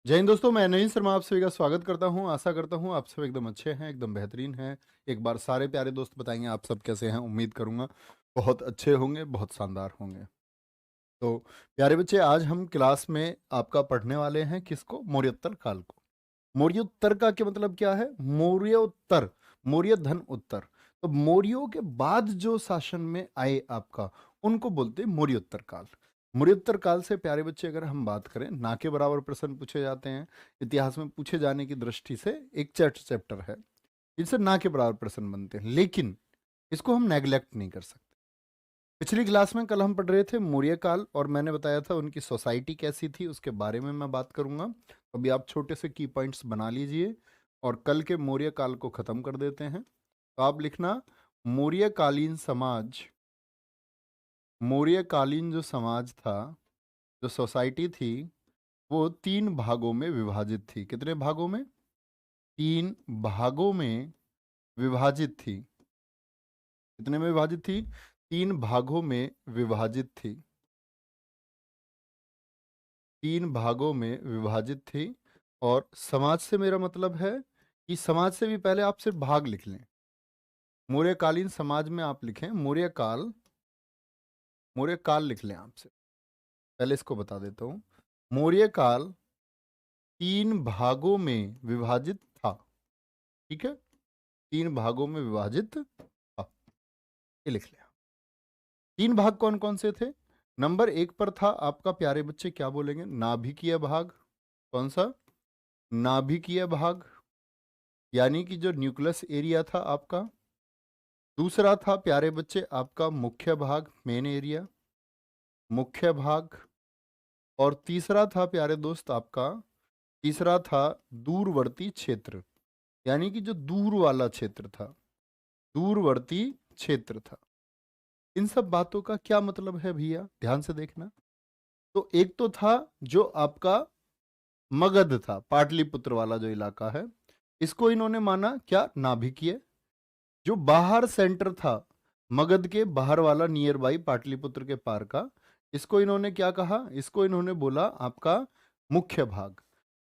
जय हिंद दोस्तों, मैं नईन शर्मा आप सभी का स्वागत करता हूं। आशा करता हूं आप सब एकदम अच्छे हैं, एकदम बेहतरीन हैं। एक बार सारे प्यारे दोस्त बताएंगे आप सब कैसे हैं। उम्मीद करूंगा बहुत अच्छे होंगे, बहुत शानदार होंगे। तो प्यारे बच्चे, आज हम क्लास में आपका पढ़ने वाले हैं किसको? मौर्योत्तर काल को। मौर्योत्तर का क्या मतलब क्या है? मौर्योत्तर, मौर्य धन उत्तर। तो मौर्यों के बाद जो शासन में आए आपका, उनको बोलते हैं मौर्योत्तर काल। मौर्योत्तर काल से प्यारे बच्चे अगर हम बात करें, ना के बराबर प्रश्न पूछे जाते हैं इतिहास में। पूछे जाने की दृष्टि से एक चैप्टर है जिससे ना के बराबर प्रश्न बनते हैं, लेकिन इसको हम नेग्लेक्ट नहीं कर सकते। पिछली क्लास में कल हम पढ़ रहे थे मौर्य काल, और मैंने बताया था उनकी सोसाइटी कैसी थी, उसके बारे में मैं बात करूंगा। अभी आप छोटे से की पॉइंट्स बना लीजिए और कल के मौर्य काल को खत्म कर देते हैं। तो आप लिखना, मौर्यकालीन समाज, मौर्यकालीन जो समाज था, जो सोसाइटी थी, वो तीन भागों में विभाजित थी। कितने भागों में? तीन भागों में विभाजित थी। कितने में विभाजित थी? तीन भागों में विभाजित थी। तीन भागों में विभाजित थी। और समाज से मेरा मतलब है कि समाज से भी पहले आप सिर्फ भाग लिख लें। मौर्यकालीन समाज में आप लिखें मौर्यकाल, मौर्यकाल लिख लें आपसे। पहले इसको बता देता हूं। मौर्यकाल तीन भागों में विभाजित था। ठीक है, तीन भागों में विभाजित था, ये लिख लिया। तीन भाग कौन कौन से थे? नंबर एक पर था आपका, प्यारे बच्चे क्या बोलेंगे? नाभिकीय भाग। कौन सा? नाभिकीय भाग, यानी कि जो न्यूक्लियस एरिया था आपका। दूसरा था प्यारे बच्चे आपका मुख्य भाग, मेन एरिया, मुख्य भाग। और तीसरा था प्यारे दोस्त आपका, तीसरा था दूरवर्ती क्षेत्र, यानी कि जो दूर वाला क्षेत्र था, दूरवर्ती क्षेत्र था। इन सब बातों का क्या मतलब है भैया, ध्यान से देखना। तो एक तो था जो आपका मगध था, पाटलिपुत्र वाला जो इलाका है, इसको इन्होंने माना क्या? नाभिकीय। जो बाहर सेंटर था, मगध के बाहर वाला, नियर बाई पाटलिपुत्र के पार का, इसको इन्होंने क्या कहा? इसको इन्होंने बोला आपका मुख्य भाग।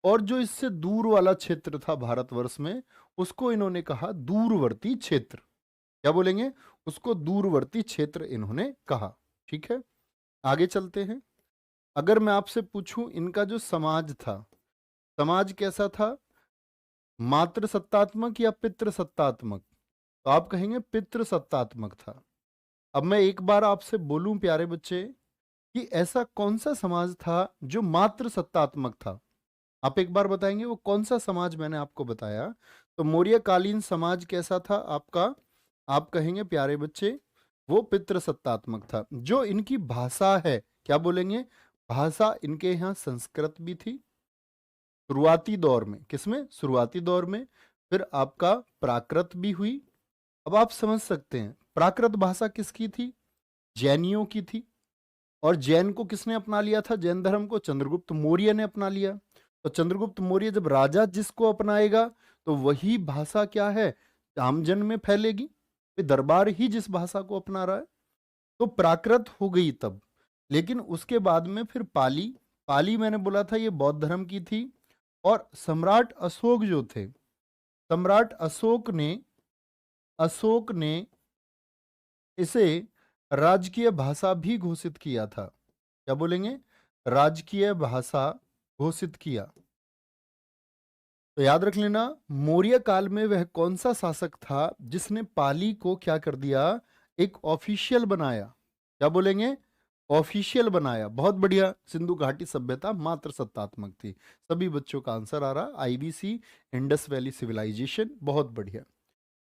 और जो इससे दूर वाला क्षेत्र था भारतवर्ष में, उसको इन्होंने कहा दूरवर्ती क्षेत्र। क्या बोलेंगे? उसको दूरवर्ती क्षेत्र इन्होंने कहा। ठीक है, आगे चलते हैं। अगर मैं आपसे पूछूं इनका जो समाज था, समाज कैसा था? मातृ सत्तात्मक या पितृ सत्तात्मक? तो आप कहेंगे पितृ सत्तात्मक था। अब मैं एक बार आपसे बोलूं प्यारे बच्चे कि ऐसा कौन सा समाज था जो मातृ सत्तात्मक था? आप एक बार बताएंगे वो कौन सा समाज मैंने आपको बताया? तो मौर्यकालीन समाज कैसा था आपका? आप कहेंगे प्यारे बच्चे वो पितृसत्तात्मक था। जो इनकी भाषा है, क्या बोलेंगे? भाषा इनके यहाँ संस्कृत भी थी शुरुआती दौर में। किसमें? शुरुआती दौर में। फिर आपका प्राकृत भी हुई। अब आप समझ सकते हैं प्राकृत भाषा किसकी थी? जैनियों की थी। और जैन को किसने अपना लिया था? जैन धर्म को चंद्रगुप्त मौर्य ने अपना लिया। तो चंद्रगुप्त मौर्य जब राजा जिसको अपनाएगा, तो वही भाषा क्या है? आमजन में फैलेगी। दरबार ही जिस भाषा को अपना रहा है, तो प्राकृत हो गई तब। लेकिन उसके बाद में फिर पाली। पाली मैंने बोला था ये बौद्ध धर्म की थी। और सम्राट अशोक जो थे, सम्राट अशोक ने इसे राजकीय भाषा भी घोषित किया था। क्या बोलेंगे? राजकीय भाषा घोषित किया। तो याद रख लेना, मौर्य काल में वह कौन सा शासक था जिसने पाली को क्या कर दिया? एक ऑफिशियल बनाया। क्या बोलेंगे? ऑफिशियल बनाया। बहुत बढ़िया। सिंधु घाटी सभ्यता मात्र सत्तात्मक थी। सभी बच्चों का आंसर आ रहा, आईबीसी, इंडस वैली सिविलाइजेशन। बहुत बढ़िया।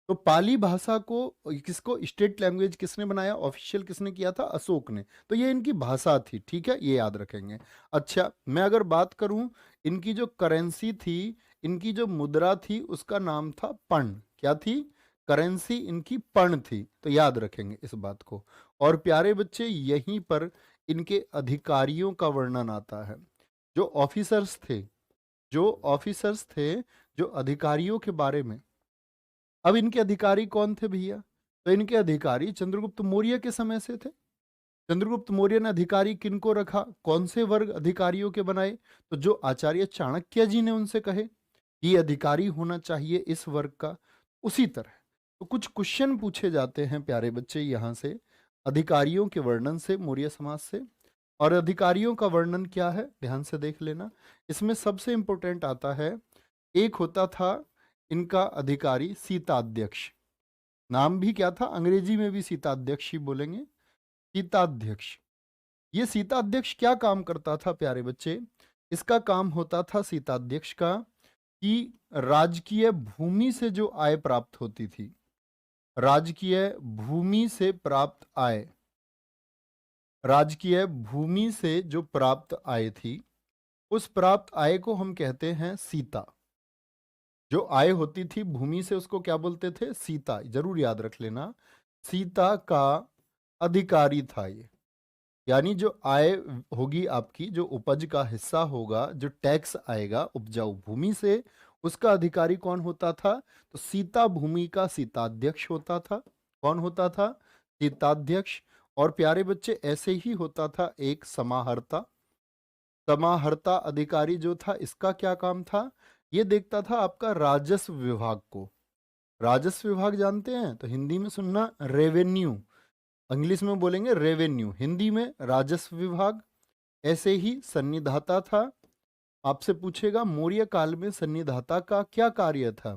तो पाली भाषा को किसको स्टेट लैंग्वेज किसने बनाया? ऑफिशियल किसने किया था? अशोक ने। तो ये इनकी भाषा थी। ठीक है, ये याद रखेंगे। अच्छा, मैं अगर बात करूं इनकी जो करेंसी थी, इनकी जो मुद्रा थी, उसका नाम था पर्ण। क्या थी? करेंसी इनकी पर्ण थी। तो याद रखेंगे इस बात को। और प्यारे बच्चे यहीं पर इनके अधिकारियों का वर्णन आता है। जो ऑफिसर्स थे, जो ऑफिसर्स थे, जो अधिकारियों के बारे में। अब इनके अधिकारी कौन थे भैया? तो इनके अधिकारी चंद्रगुप्त मौर्य के समय से थे। चंद्रगुप्त मौर्य ने अधिकारी किनको रखा, कौन से वर्ग अधिकारियों के बनाए? तो जो आचार्य चाणक्य जी ने उनसे कहे ये अधिकारी होना चाहिए इस वर्ग का, उसी तरह तो कुछ क्वेश्चन पूछे जाते हैं प्यारे बच्चे यहाँ से अधिकारियों के वर्णन से मौर्य समाज से। और अधिकारियों का वर्णन क्या है ध्यान से देख लेना। इसमें सबसे इंपॉर्टेंट आता है, एक होता था इनका अधिकारी सीताध्यक्ष, नाम भी क्या था, अंग्रेजी में भी सीताध्यक्ष ही बोलेंगे, सीताध्यक्ष। ये सीताध्यक्ष क्या काम करता था प्यारे बच्चे? इसका काम होता था सीताध्यक्ष का कि राजकीय भूमि से जो आय प्राप्त होती थी, राजकीय भूमि से प्राप्त आय, राजकीय भूमि से जो प्राप्त आय थी, उस प्राप्त आय को हम कहते हैं सीता। जो आय होती थी भूमि से उसको क्या बोलते थे? सीता। जरूर याद रख लेना, सीता का अधिकारी था ये। यानी जो आय होगी आपकी, जो उपज का हिस्सा होगा, जो टैक्स आएगा उपजाऊ भूमि से, उसका अधिकारी कौन होता था? तो सीता भूमि का सीताध्यक्ष होता था। कौन होता था? सीताध्यक्ष। और प्यारे बच्चे ऐसे ही होता था एक समाहर्ता। समाहर्ता अधिकारी जो था, इसका क्या काम था? ये देखता था आपका राजस्व विभाग को। राजस्व विभाग जानते हैं? तो हिंदी में सुनना रेवेन्यू, इंग्लिश में बोलेंगे रेवेन्यू, हिंदी में राजस्व विभाग। ऐसे ही सन्निधाता था। आपसे पूछेगा मौर्य काल में सन्निधाता का क्या कार्य था,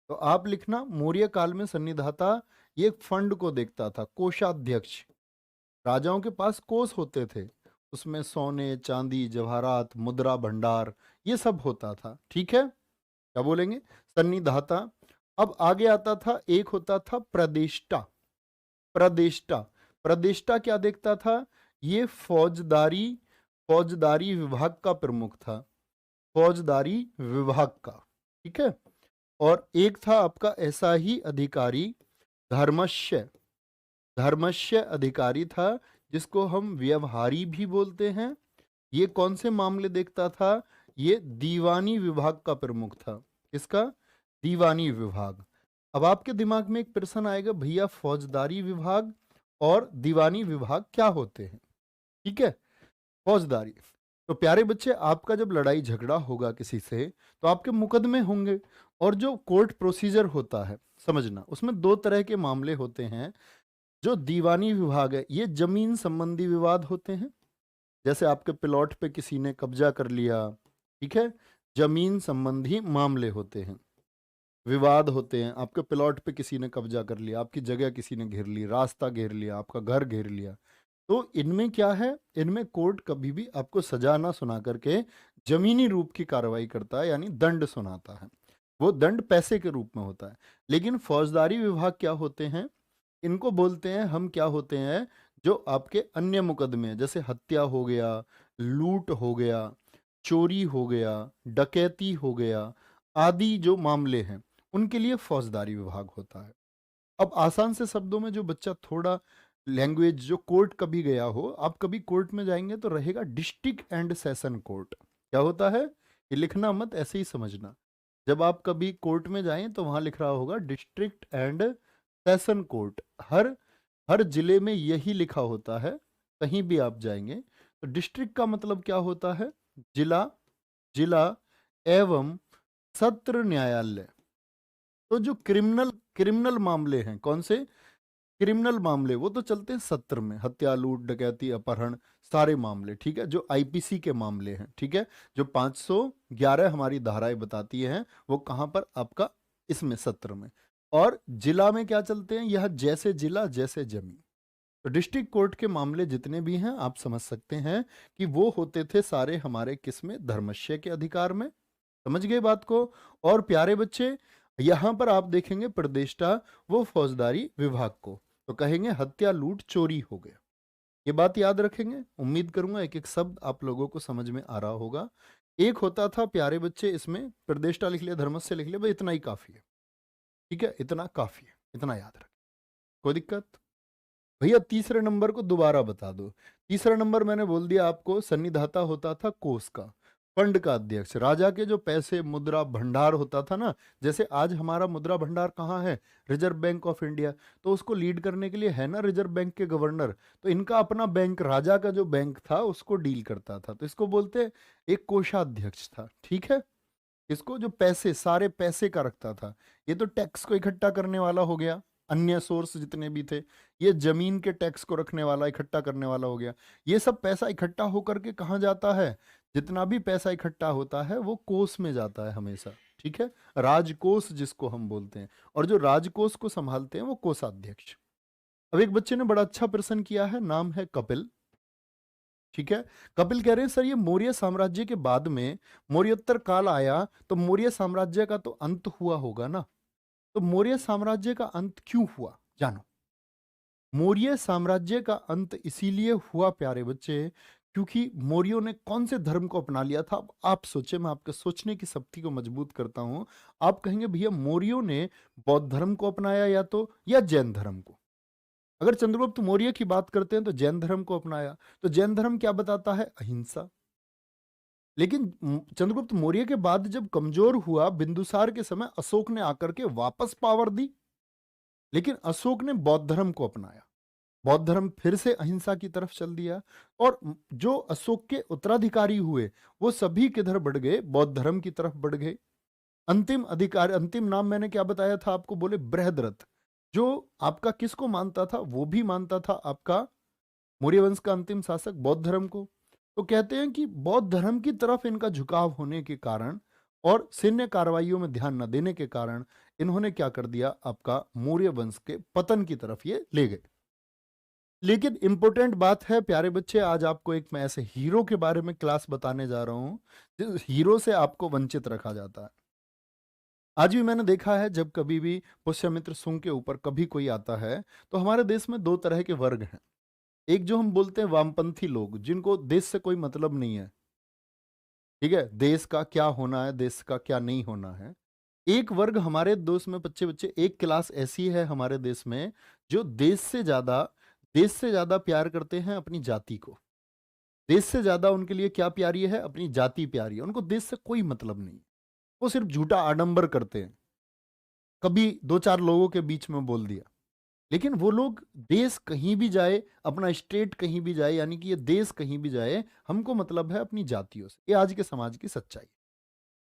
तो आप लिखना मौर्य काल में सन्निधाता ये फंड को देखता था, कोषाध्यक्ष। राजाओं के पास कोष होते थे, उसमें सोने चांदी जवाहरात मुद्रा भंडार ये सब होता था। ठीक है, क्या बोलेंगे? सन्निधाता। अब आगे आता था, एक होता था प्रदेष्टा। प्रदेष्टा, प्रदेष्टा क्या देखता था? ये फौजदारी, फौजदारी विभाग का प्रमुख था, फौजदारी विभाग का। ठीक है। और एक था आपका ऐसा ही अधिकारी धर्मस्य, धर्मस्य अधिकारी था जिसको हम व्यवहारी भी बोलते हैं। ये कौन से मामले देखता था? ये दीवानी विभाग का प्रमुख था। किसका? दीवानी विभाग। अब आपके दिमाग में एक प्रश्न आएगा, भैया फौजदारी विभाग और दीवानी विभाग क्या होते हैं? ठीक है, फौजदारी। तो प्यारे बच्चे आपका जब लड़ाई झगड़ा होगा किसी से तो आपके मुकदमे होंगे, और जो कोर्ट प्रोसीजर होता है समझना, उसमें दो तरह के मामले होते हैं। जो दीवानी विभाग है ये जमीन संबंधी विवाद होते हैं, जैसे आपके प्लॉट पे किसी ने कब्जा कर लिया, ठीक है, जमीन संबंधी मामले होते हैं, विवाद होते हैं। आपके प्लॉट पे किसी ने कब्जा कर लिया, आपकी जगह किसी ने घेर ली, रास्ता घेर लिया, आपका घर घेर लिया, तो इनमें क्या है, इनमें कोर्ट कभी भी आपको सजा ना सुना करके जमीनी रूप की कार्रवाई करता है, यानी दंड सुनाता है। वो दंड पैसे के रूप में होता है। लेकिन फौजदारी विभाग क्या होते हैं? इनको बोलते हैं हम, क्या होते हैं, जो आपके अन्य मुकदमे जैसे हत्या हो गया, लूट हो गया, चोरी हो गया, डकैती हो गया आदि जो मामले हैं, उनके लिए फौजदारी विभाग होता है। अब आसान से शब्दों में, जो बच्चा थोड़ा लैंग्वेज, जो कोर्ट कभी गया हो, आप कभी कोर्ट में जाएंगे तो रहेगा डिस्ट्रिक्ट एंड सेशन कोर्ट। क्या होता है? ये लिखना मत, ऐसे ही समझना। जब आप कभी कोर्ट में जाएं तो वहां लिख रहा होगा डिस्ट्रिक्ट एंड सेशन कोर्ट। हर हर जिले में यही लिखा होता है, कहीं भी आप जाएंगे तो डिस्ट्रिक्ट का मतलब क्या होता है? जिला, जिला एवं सत्र न्यायालय। तो जो क्रिमिनल क्रिमिनल मामले हैं, कौन से क्रिमिनल मामले, वो तो चलते हैं सत्र में, हत्या लूट डकैती अपहरण सारे मामले। ठीक है, जो आईपीसी के मामले हैं, ठीक है, जो 511 हमारी धाराएं बताती हैं, वो कहां पर? आपका इसमें सत्र में। और जिला में क्या चलते हैं? यह जैसे जिला जैसे जमीन। तो डिस्ट्रिक्ट कोर्ट के मामले जितने भी हैं आप समझ सकते हैं कि वो होते थे सारे हमारे किसमें? धर्मस्य के अधिकार में। समझ गए बात को? और प्यारे बच्चे यहां पर आप देखेंगे प्रदेष्टा, वो फौजदारी विभाग को, तो कहेंगे हत्या लूट चोरी हो गया। ये बात याद रखेंगे। उम्मीद करूंगा एक एक शब्द आप लोगों को समझ में आ रहा होगा। एक होता था प्यारे बच्चे, इसमें प्रदेष्टा लिख लिया, धर्मस्य लिख लिया, भाई इतना ही काफी है। ठीक है, इतना काफी है, इतना याद रखें, कोई दिक्कत? भैया तीसरे नंबर को दोबारा बता दो। तीसरा नंबर मैंने बोल दिया आपको, सन्निधाता होता था कोष का, फंड का अध्यक्ष, राजा के जो पैसे मुद्रा भंडार होता था ना, जैसे आज हमारा मुद्रा भंडार कहाँ है, रिजर्व बैंक ऑफ इंडिया, तो उसको लीड करने के लिए है ना रिजर्व बैंक के गवर्नर, तो इनका अपना बैंक, राजा का जो बैंक था उसको डील करता था, तो इसको बोलते हैं एक कोषाध्यक्ष था, ठीक है। इसको जो पैसे, सारे पैसे का रखता था, ये तो टैक्स को इकट्ठा करने वाला हो गया, अन्य सोर्स जितने भी थे, ये जमीन के टैक्स को रखने वाला, इकट्ठा करने वाला हो गया। ये सब पैसा इकट्ठा होकर के कहाँ जाता है, जितना भी पैसा इकट्ठा होता है वो कोष में जाता है हमेशा, ठीक है, राजकोष जिसको हम बोलते हैं, और जो राजकोष को संभालते हैं वो कोषाध्यक्ष। अब एक बच्चे ने बड़ा अच्छा प्रश्न किया है, नाम है कपिल, ठीक है। कपिल कह रहे हैं सर ये मौर्य साम्राज्य के बाद में मौर्योत्तर काल आया, तो मौर्य साम्राज्य का तो अंत हुआ होगा ना, तो मौर्य साम्राज्य का अंत क्यों हुआ, जानो। मौर्य साम्राज्य का अंत इसीलिए हुआ प्यारे बच्चे, क्योंकि मौर्यों ने कौन से धर्म को अपना लिया था। अब आप सोचे, मैं आपके सोचने की शक्ति को मजबूत करता हूं। आप कहेंगे भैया मौर्यों ने बौद्ध धर्म को अपनाया या जैन धर्म को। अगर चंद्रगुप्त मौर्य की बात करते हैं तो जैन धर्म को अपनाया, तो जैन धर्म क्या बताता है, अहिंसा। लेकिन चंद्रगुप्त मौर्य के बाद जब कमजोर हुआ बिंदुसार के समय, अशोक ने आकर के वापस पावर दी, लेकिन अशोक ने बौद्ध धर्म को अपनाया, बौद्ध धर्म फिर से अहिंसा की तरफ चल दिया, और जो अशोक के उत्तराधिकारी हुए वो सभी किधर बढ़ गए, बौद्ध धर्म की तरफ बढ़ गए। अंतिम अधिकार, अंतिम नाम मैंने क्या बताया था आपको, बोले बृहद्रथ, जो आपका किसको मानता था, वो भी मानता था आपका मौर्य वंश का अंतिम शासक बौद्ध धर्म को। तो कहते हैं कि बौद्ध धर्म की तरफ इनका झुकाव होने के कारण और सैन्य कार्रवाइयों में ध्यान न देने के कारण इन्होंने क्या कर दिया, आपका मौर्य वंश के पतन की तरफ ये ले गए। लेकिन इंपॉर्टेंट बात है प्यारे बच्चे, आज आपको एक मैं ऐसे हीरो के बारे में क्लास बताने जा रहा हूं जिस हीरो से आपको वंचित रखा जाता है। आज भी मैंने देखा है, जब कभी भी पुष्यमित्र सुंग के ऊपर कभी कोई आता है, तो हमारे देश में दो तरह के वर्ग हैं। एक जो हम बोलते हैं वामपंथी लोग, जिनको देश से कोई मतलब नहीं है, ठीक है, देश का क्या होना है, देश का क्या नहीं होना है। एक वर्ग हमारे देश में, बच्चे बच्चे एक क्लास ऐसी है हमारे देश में, जो देश से ज्यादा प्यार करते हैं अपनी जाति को। देश से ज्यादा उनके लिए क्या प्यारी है, अपनी जाति प्यारी है, उनको देश से कोई मतलब नहीं। वो सिर्फ झूठा आडंबर करते हैं, कभी दो चार लोगों के बीच में बोल दिया, लेकिन वो लोग देश कहीं भी जाए, अपना स्टेट कहीं भी जाए, यानी कि ये देश कहीं भी जाए, हमको मतलब है अपनी जातियों से। ये आज के समाज की सच्चाई।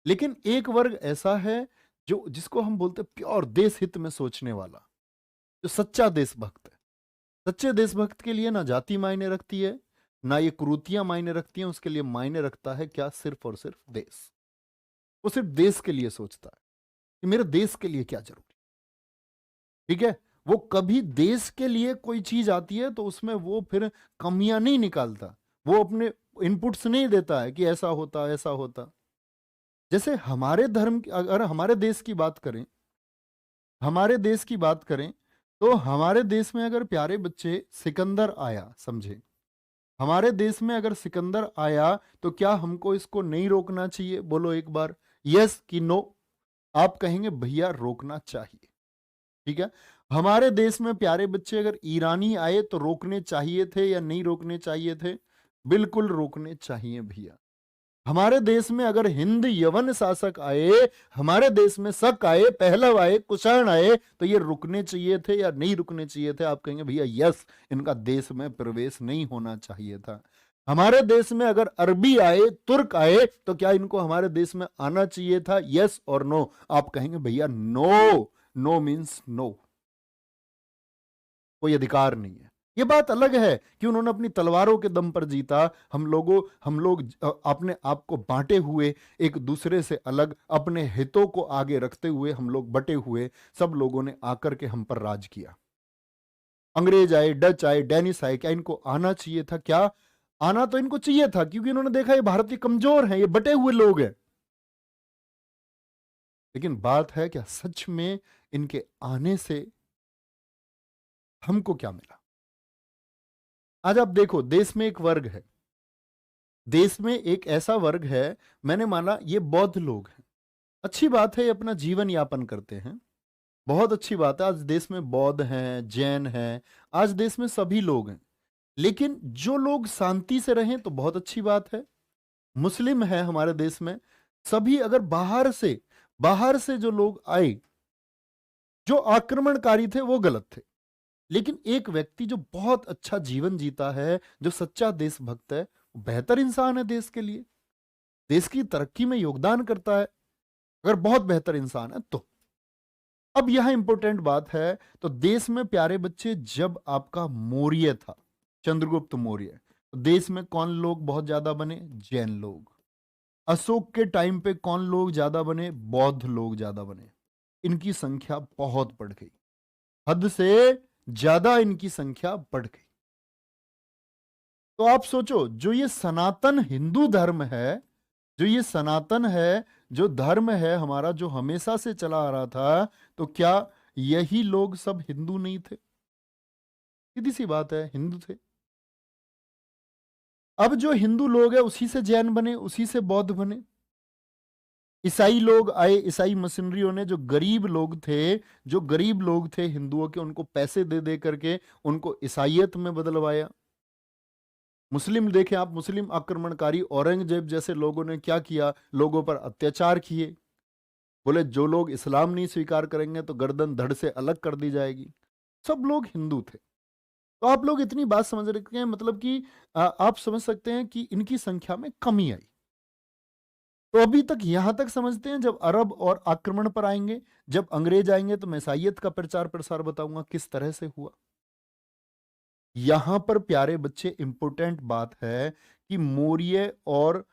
लेकिन एक वर्ग ऐसा है जो, जिसको हम बोलते हैं प्योर देश हित में सोचने वाला, जो सच्चा देशभक्त है। सच्चे देशभक्त के लिए ना जाति मायने रखती है, ना ये कुरीतियां मायने रखती हैं, उसके लिए मायने रखता है क्या, सिर्फ और सिर्फ देश। वो सिर्फ देश के लिए सोचता है कि मेरे देश के लिए क्या जरूरी, ठीक है। वो कभी देश के लिए कोई चीज आती है तो उसमें वो फिर कमियां नहीं निकालता, वो अपने इनपुट्स नहीं देता है कि ऐसा होता ऐसा होता। जैसे हमारे धर्म की, अगर हमारे देश की बात करें, हमारे देश की बात करें, तो हमारे देश में अगर प्यारे बच्चे सिकंदर आया, समझे, हमारे देश में अगर सिकंदर आया, तो क्या हमको इसको नहीं रोकना चाहिए, बोलो एक बार यस कि नो। आप कहेंगे भैया रोकना चाहिए, ठीक है। हमारे देश में प्यारे बच्चे अगर ईरानी आए तो रोकने चाहिए थे या नहीं रोकने चाहिए थे, बिल्कुल रोकने चाहिए भैया। हमारे देश में अगर हिंद यवन शासक आए, हमारे देश में शक आए, पहलव आए, कुषाण आए, तो ये रुकने चाहिए थे या नहीं रुकने चाहिए थे। आप कहेंगे भैया यस, इनका देश में प्रवेश नहीं होना चाहिए था। हमारे देश में अगर अरबी आए, तुर्क आए, तो क्या इनको हमारे देश में आना चाहिए था, यस और नो। आप कहेंगे भैया नो, नो मीन्स नो, कोई अधिकार नहीं है। ये बात अलग है कि उन्होंने अपनी तलवारों के दम पर जीता, हम लोग अपने आप को बांटे हुए, एक दूसरे से अलग, अपने हितों को आगे रखते हुए हम लोग बटे हुए, सब लोगों ने आकर के हम पर राज किया। अंग्रेज आए, डच आए, डेनिस आए, क्या इनको आना चाहिए था, क्या आना तो इनको चाहिए था, क्योंकि इन्होंने देखा ये भारतीय कमजोर हैं, ये बटे हुए लोग हैं। लेकिन बात है क्या सच में इनके आने से हमको क्या मिला। आज आप देखो, देश में एक वर्ग है, देश में एक ऐसा वर्ग है, मैंने माना ये बौद्ध लोग हैं। अच्छी बात है, ये अपना जीवन यापन करते हैं, बहुत अच्छी बात है। आज देश में बौद्ध हैं, जैन हैं, आज देश में सभी लोग हैं। लेकिन जो लोग शांति से रहें तो बहुत अच्छी बात है। मुस्लिम है हमारे देश में, सभी अगर बाहर से जो लोग आए, जो आक्रमणकारी थे वो गलत थे। लेकिन एक व्यक्ति जो बहुत अच्छा जीवन जीता है, जो सच्चा देशभक्त है, वो बेहतर इंसान है देश के लिए, देश की तरक्की में योगदान करता है, अगर बहुत बेहतर इंसान है तो। अब यह इंपॉर्टेंट बात है, तो देश में प्यारे बच्चे जब आपका मौर्य था, चंद्रगुप्त मौर्य, तो देश में कौन लोग बहुत ज्यादा बने? जैन लोग। अशोक के टाइम पे कौन लोग ज्यादा बने? बौद्ध लोग ज्यादा बने। इनकी संख्या बहुत बढ़ गई, हद से ज्यादा इनकी संख्या बढ़ गई। तो आप सोचो, जो ये सनातन हिंदू धर्म है, जो ये सनातन है, जो धर्म है हमारा, जो हमेशा से चला आ रहा था, तो क्या यही लोग सब हिंदू नहीं थे? सीधी सी बात है, हिंदू थे। अब जो हिंदू लोग हैं उसी से जैन बने, उसी से बौद्ध बने। ईसाई लोग आए, ईसाई मशीनरियों ने, जो गरीब लोग थे हिंदुओं के, उनको पैसे दे दे करके उनको ईसाइयत में बदलवाया। मुस्लिम देखें आप, मुस्लिम आक्रमणकारी औरंगजेब जैसे लोगों ने क्या किया? लोगों पर अत्याचार किए, बोले जो लोग इस्लाम नहीं स्वीकार करेंगे तो गर्दन धड़ से अलग कर दी जाएगी। सब लोग हिंदू थे। तो आप लोग इतनी बात समझ रखे हैं, मतलब कि आप समझ सकते हैं कि इनकी संख्या में कमी आई। तो अभी तक यहां तक समझते हैं, जब अरब और आक्रमण पर आएंगे, जब अंग्रेज आएंगे, तो मैं ईसाइयत का प्रचार प्रसार बताऊंगा किस तरह से हुआ। यहां पर प्यारे बच्चे इंपॉर्टेंट बात है कि मौर्य और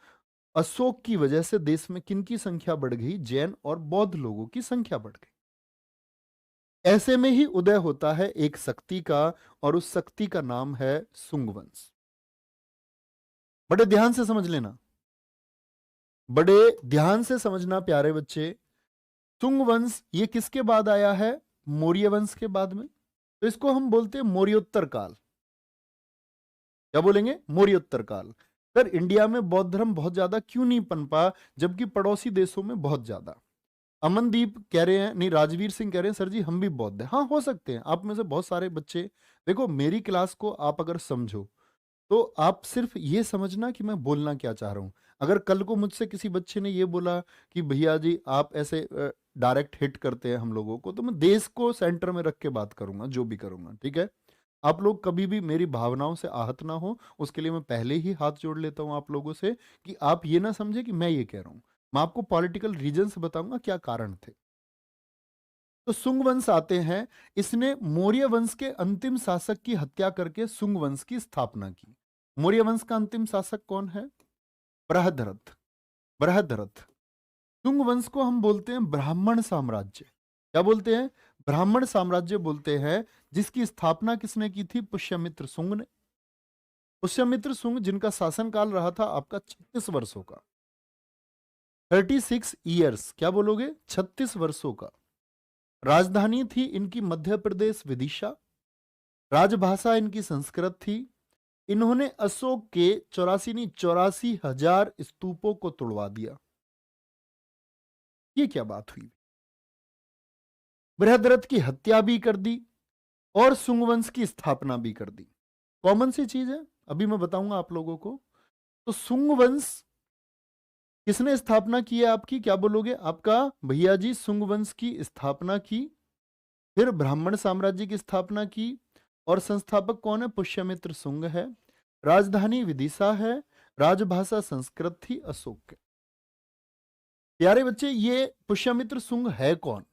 अशोक की वजह से देश में किनकी संख्या बढ़ गई? जैन और बौद्ध लोगों की संख्या बढ़ गई। ऐसे में ही उदय होता है एक शक्ति का, और उस शक्ति का नाम है सुंग वंश। बड़े ध्यान से समझ लेना, बड़े ध्यान से समझना प्यारे बच्चे। सुंग वंश ये किसके बाद आया है? मौर्य वंश के बाद में। तो इसको हम बोलते हैं मौर्योत्तर काल। क्या बोलेंगे? मौर्योत्तर काल। सर, इंडिया में बौद्ध धर्म बहुत ज्यादा क्यों नहीं पनपा, जबकि पड़ोसी देशों में बहुत ज्यादा? अमनदीप कह रहे हैं, नहीं, राजवीर सिंह कह रहे हैं, सर जी हम भी बौद्ध हैं। हाँ, हो सकते हैं। आप में से बहुत सारे बच्चे, देखो मेरी क्लास को आप अगर समझो, तो आप सिर्फ ये समझना कि मैं बोलना क्या चाह रहा हूं। अगर कल को मुझसे किसी बच्चे ने ये बोला कि भैया जी आप ऐसे डायरेक्ट हिट करते हैं हम लोगों को, तो मैं देश को सेंटर में रख के बात करूंगा, जो भी करूंगा, ठीक है? आप लोग कभी भी मेरी भावनाओं से आहत ना हो, उसके लिए मैं पहले ही हाथ जोड़ लेता हूं आप लोगों से, कि आप ये ना समझे कि मैं ये कह रहा हूं। मैं आपको पॉलिटिकल रीजंस बताऊंगा, क्या कारण थे। तो सुंग वंश आते हैं, इसने मौर्य वंश के अंतिम शासक की हत्या करके सुंग वंश की स्थापना की। मौर्य वंश का अंतिम शासक कौन है? बृहद्रथ। बृहद्रथ। सुंग वंश को हम बोलते हैं ब्राह्मण साम्राज्य। क्या बोलते हैं? ब्राह्मण साम्राज्य बोलते हैं। जिसकी स्थापना किसने की थी? पुष्यमित्र सुंग ने। पुष्यमित्र सुंग, जिनका शासनकाल रहा था आपका 36 वर्षों का। 36 ईयर्स। क्या बोलोगे? 36 वर्षों का। राजधानी थी इनकी मध्य प्रदेश विदिशा। राजभाषा इनकी संस्कृत थी। इन्होंने अशोक के 84,000 स्तूपों को तुड़वा दिया। ये क्या बात हुई? बृहद्रथ की हत्या भी कर दी और सुंग वंश की स्थापना भी कर दी। कॉमन सी चीज है, अभी मैं बताऊंगा आप लोगों को। तो सुंग वंश किसने स्थापना की है आपकी? क्या बोलोगे? आपका भैया जी सुंग वंश की स्थापना की, फिर ब्राह्मण साम्राज्य की स्थापना की। और संस्थापक कौन है? पुष्यमित्र सुंग है। राजधानी विदिशा है। राजभाषा संस्कृत थी अशोक के। प्यारे बच्चे, ये पुष्यमित्र सुंग है कौन?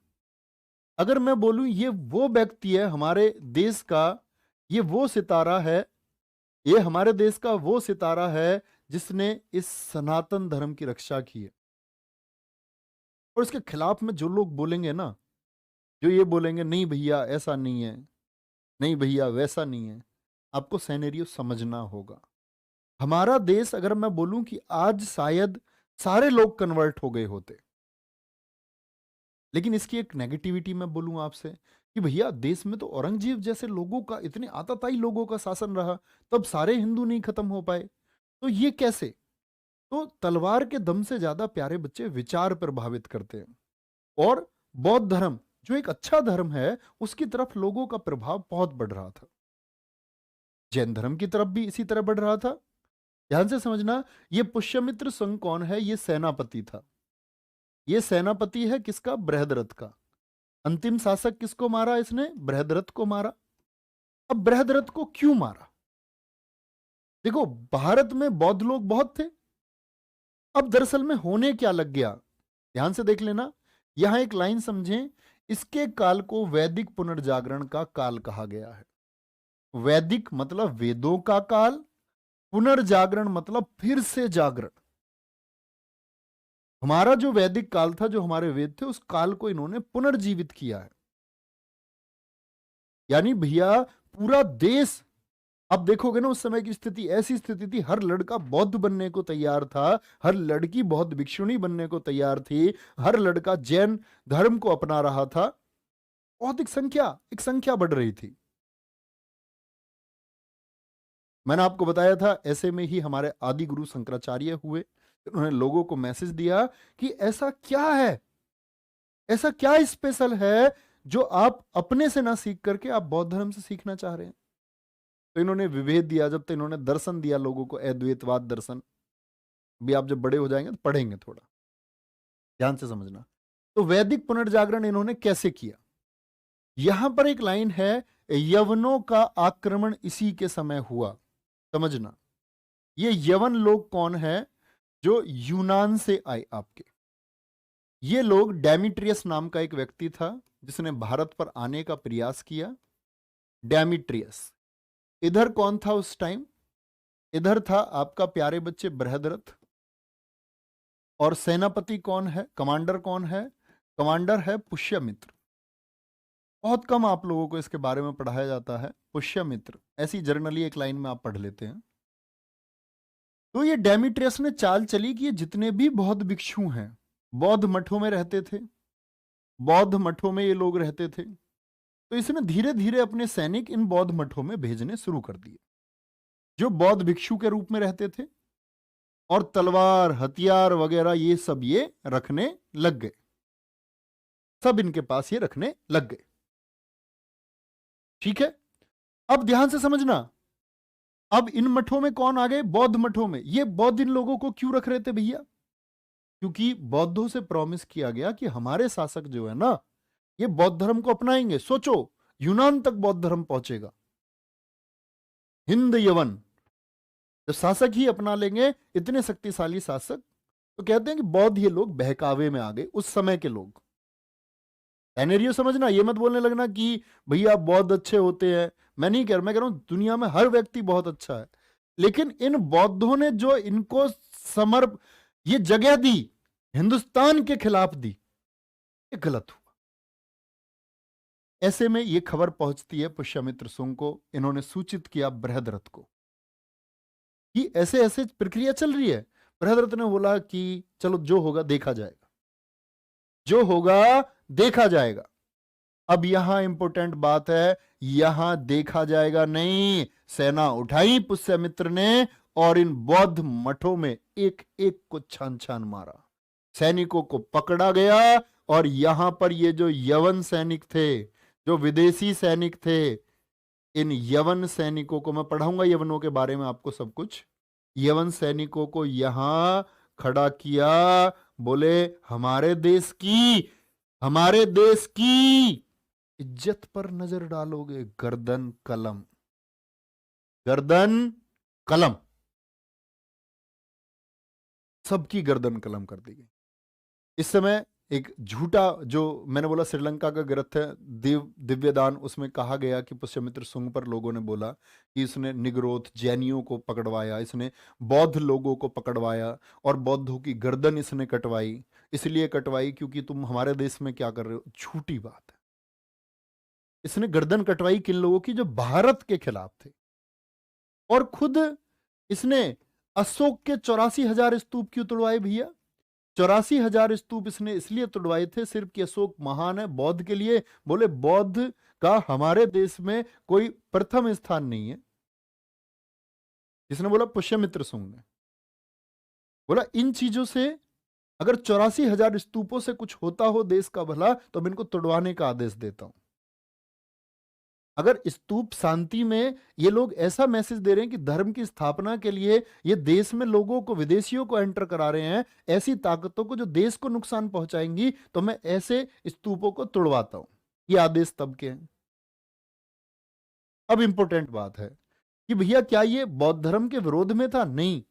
अगर मैं बोलूं ये वो व्यक्ति है हमारे देश का, ये वो सितारा है, ये हमारे देश का वो सितारा है जिसने इस सनातन धर्म की रक्षा की है। और इसके खिलाफ में जो लोग बोलेंगे ना, जो ये बोलेंगे नहीं भैया ऐसा नहीं है, नहीं भैया वैसा नहीं है, आपको सिनेरियो समझना होगा। हमारा देश, अगर मैं बोलूं कि आज शायद सारे लोग कन्वर्ट हो गए होते, लेकिन इसकी एक नेगेटिविटी मैं बोलूं आपसे कि भैया देश में तो औरंगजेब जैसे लोगों का, इतने आताताई लोगों का शासन रहा, तब सारे हिंदू नहीं खत्म हो पाए। तो ये कैसे? तो तलवार के दम से ज्यादा प्यारे बच्चे विचार प्रभावित करते हैं। और बौद्ध धर्म जो एक अच्छा धर्म है, उसकी तरफ लोगों का प्रभाव बहुत बढ़ रहा था। जैन धर्म की तरफ भी इसी तरह बढ़ रहा था। ध्यान से समझना, ये पुष्यमित्र संघ कौन है? ये सेनापति था। ये सेनापति है किसका? बृहद्रथ का। अंतिम शासक किसको मारा इसने? बृहद्रथ को मारा। अब बृहद्रथ को क्यों मारा? देखो, भारत में बौद्ध लोग बहुत थे। अब दरअसल में होने क्या लग गया, ध्यान से देख लेना। यहां एक लाइन समझें, इसके काल को वैदिक पुनर्जागरण का काल कहा गया है। वैदिक मतलब वेदों का काल, पुनर्जागरण मतलब फिर से जागरण। हमारा जो वैदिक काल था, जो हमारे वेद थे, उस काल को इन्होंने पुनर्जीवित किया है। यानी भैया पूरा देश, अब देखोगे ना, उस समय की स्थिति ऐसी स्थिति थी, हर लड़का बौद्ध बनने को तैयार था, हर लड़की बौद्ध भिक्षुणी बनने को तैयार थी, हर लड़का जैन धर्म को अपना रहा था। बहुत एक संख्या बढ़ रही थी। मैंने आपको बताया था, ऐसे में ही हमारे आदि गुरु शंकराचार्य हुए। उन्होंने लोगों को मैसेज दिया कि ऐसा क्या है, ऐसा क्या स्पेशल है जो आप अपने से ना सीख करके आप बौद्ध धर्म से सीखना चाह रहे हैं। तो इन्होंने विभेद दिया, जब तक इन्होंने दर्शन दिया लोगों को, अद्वैतवाद दर्शन। भी आप जब बड़े हो जाएंगे तो पढ़ेंगे, थोड़ा ध्यान से समझना। तो वैदिक पुनर्जागरण इन्होंने कैसे किया? यहां पर एक लाइन है, यवनों का आक्रमण इसी के समय हुआ। समझना, ये यवन लोग कौन है? जो यूनान से आए आपके। ये लोग, डेमिट्रियस नाम का एक व्यक्ति था जिसने भारत पर आने का प्रयास किया। डेमिट्रियस। इधर कौन था उस टाइम? इधर था आपका प्यारे बच्चे बृहद्रथ। और सेनापति कौन है? कमांडर कौन है? कमांडर है पुष्यमित्र। बहुत कम आप लोगों को इसके बारे में पढ़ाया जाता है। पुष्यमित्र ऐसी जर्नली एक लाइन में आप पढ़ लेते हैं। तो ये डेमिट्रियस ने चाल चली कि ये जितने भी बौद्ध भिक्षु हैं, बौद्ध मठों में रहते थे, बौद्ध मठों में ये लोग रहते थे, तो इसने धीरे धीरे अपने सैनिक इन बौद्ध मठों में भेजने शुरू कर दिए, जो बौद्ध भिक्षु के रूप में रहते थे। और तलवार, हथियार वगैरह ये सब ये रखने लग गए, सब इनके पास ये रखने लग गए। ठीक है, अब ध्यान से समझना। अब इन मठों में कौन आ गए? बौद्ध मठों में। ये बौद्ध इन लोगों को क्यों रख रहे थे भैया? क्योंकि बौद्धों से प्रॉमिस किया गया कि हमारे शासक जो है ना, ये बौद्ध धर्म को अपनाएंगे। सोचो, यूनान तक बौद्ध धर्म पहुंचेगा। हिंद यवन जब शासक ही अपना लेंगे, इतने शक्तिशाली शासक, तो कहते हैं कि बौद्ध ये लोग बहकावे में आ गए, उस समय के लोग। एनेरियो समझना, ये मत बोलने लगना कि भैया बौद्ध अच्छे होते हैं। मैं नहीं कह रहा, मैं कह रहा हूं दुनिया में हर व्यक्ति बहुत अच्छा है, लेकिन इन बौद्धों ने जो इनको ये जगह दी, हिंदुस्तान के खिलाफ दी, ये गलत हुआ। ऐसे में ये खबर पहुंचती है पुष्यमित्र सुंग को। इन्होंने सूचित किया बृहद्रथ को कि ऐसे ऐसे प्रक्रिया चल रही है। बृहद्रथ ने बोला कि चलो जो होगा देखा जाएगा, जो होगा देखा जाएगा। अब यहां इंपॉर्टेंट बात है, यहां देखा जाएगा नहीं, सेना उठाई पुष्यमित्र ने और इन बौद्ध मठों में एक एक को छान छान मारा। सैनिकों को पकड़ा गया और यहां पर ये जो यवन सैनिक थे, जो विदेशी सैनिक थे, इन यवन सैनिकों को मैं पढ़ाऊंगा, यवनों के बारे में आपको सब कुछ। यवन सैनिकों को यहां खड़ा किया, बोले हमारे देश की इज्जत पर नजर डालोगे, गर्दन कलम, गर्दन कलम, सबकी गर्दन कलम कर दी गई। इस समय एक झूठा, जो मैंने बोला श्रीलंका का ग्रंथ है दिव्यदान, उसमें कहा गया कि पुष्यमित्र सुंग पर लोगों ने बोला कि इसने निग्रोथ जैनियों को पकड़वाया, इसने बौद्ध लोगों को पकड़वाया और बौद्धों की गर्दन इसने कटवाई। इसलिए कटवाई क्योंकि तुम हमारे देश में क्या कर रहे हो। झूठी बात है। इसने गर्दन कटवाई किन लोगों की? जो भारत के खिलाफ थे। और खुद इसने अशोक के 84,000 स्तूप क्यों तोड़वाए भैया? 84,000 स्तूप इसने इसलिए तोड़वाए थे सिर्फ कि अशोक महान है बौद्ध के लिए। बोले बौद्ध का हमारे देश में कोई प्रथम स्थान नहीं है। इसने बोला पुष्यमित्र सुंग ने बोला, इन चीजों से अगर 84,000 स्तूपों से कुछ होता हो देश का भला, तो मैं इनको तोड़वाने का आदेश देता हूं। अगर स्तूप शांति में ये लोग ऐसा मैसेज दे रहे हैं कि धर्म की स्थापना के लिए ये देश में लोगों को, विदेशियों को एंटर करा रहे हैं, ऐसी ताकतों को जो देश को नुकसान पहुंचाएंगी, तो मैं ऐसे स्तूपों को तोड़वाता हूं। ये आदेश तब के हैं। अब इंपॉर्टेंट बात है कि भैया क्या ये बौद्ध धर्म के विरोध में था? नहीं,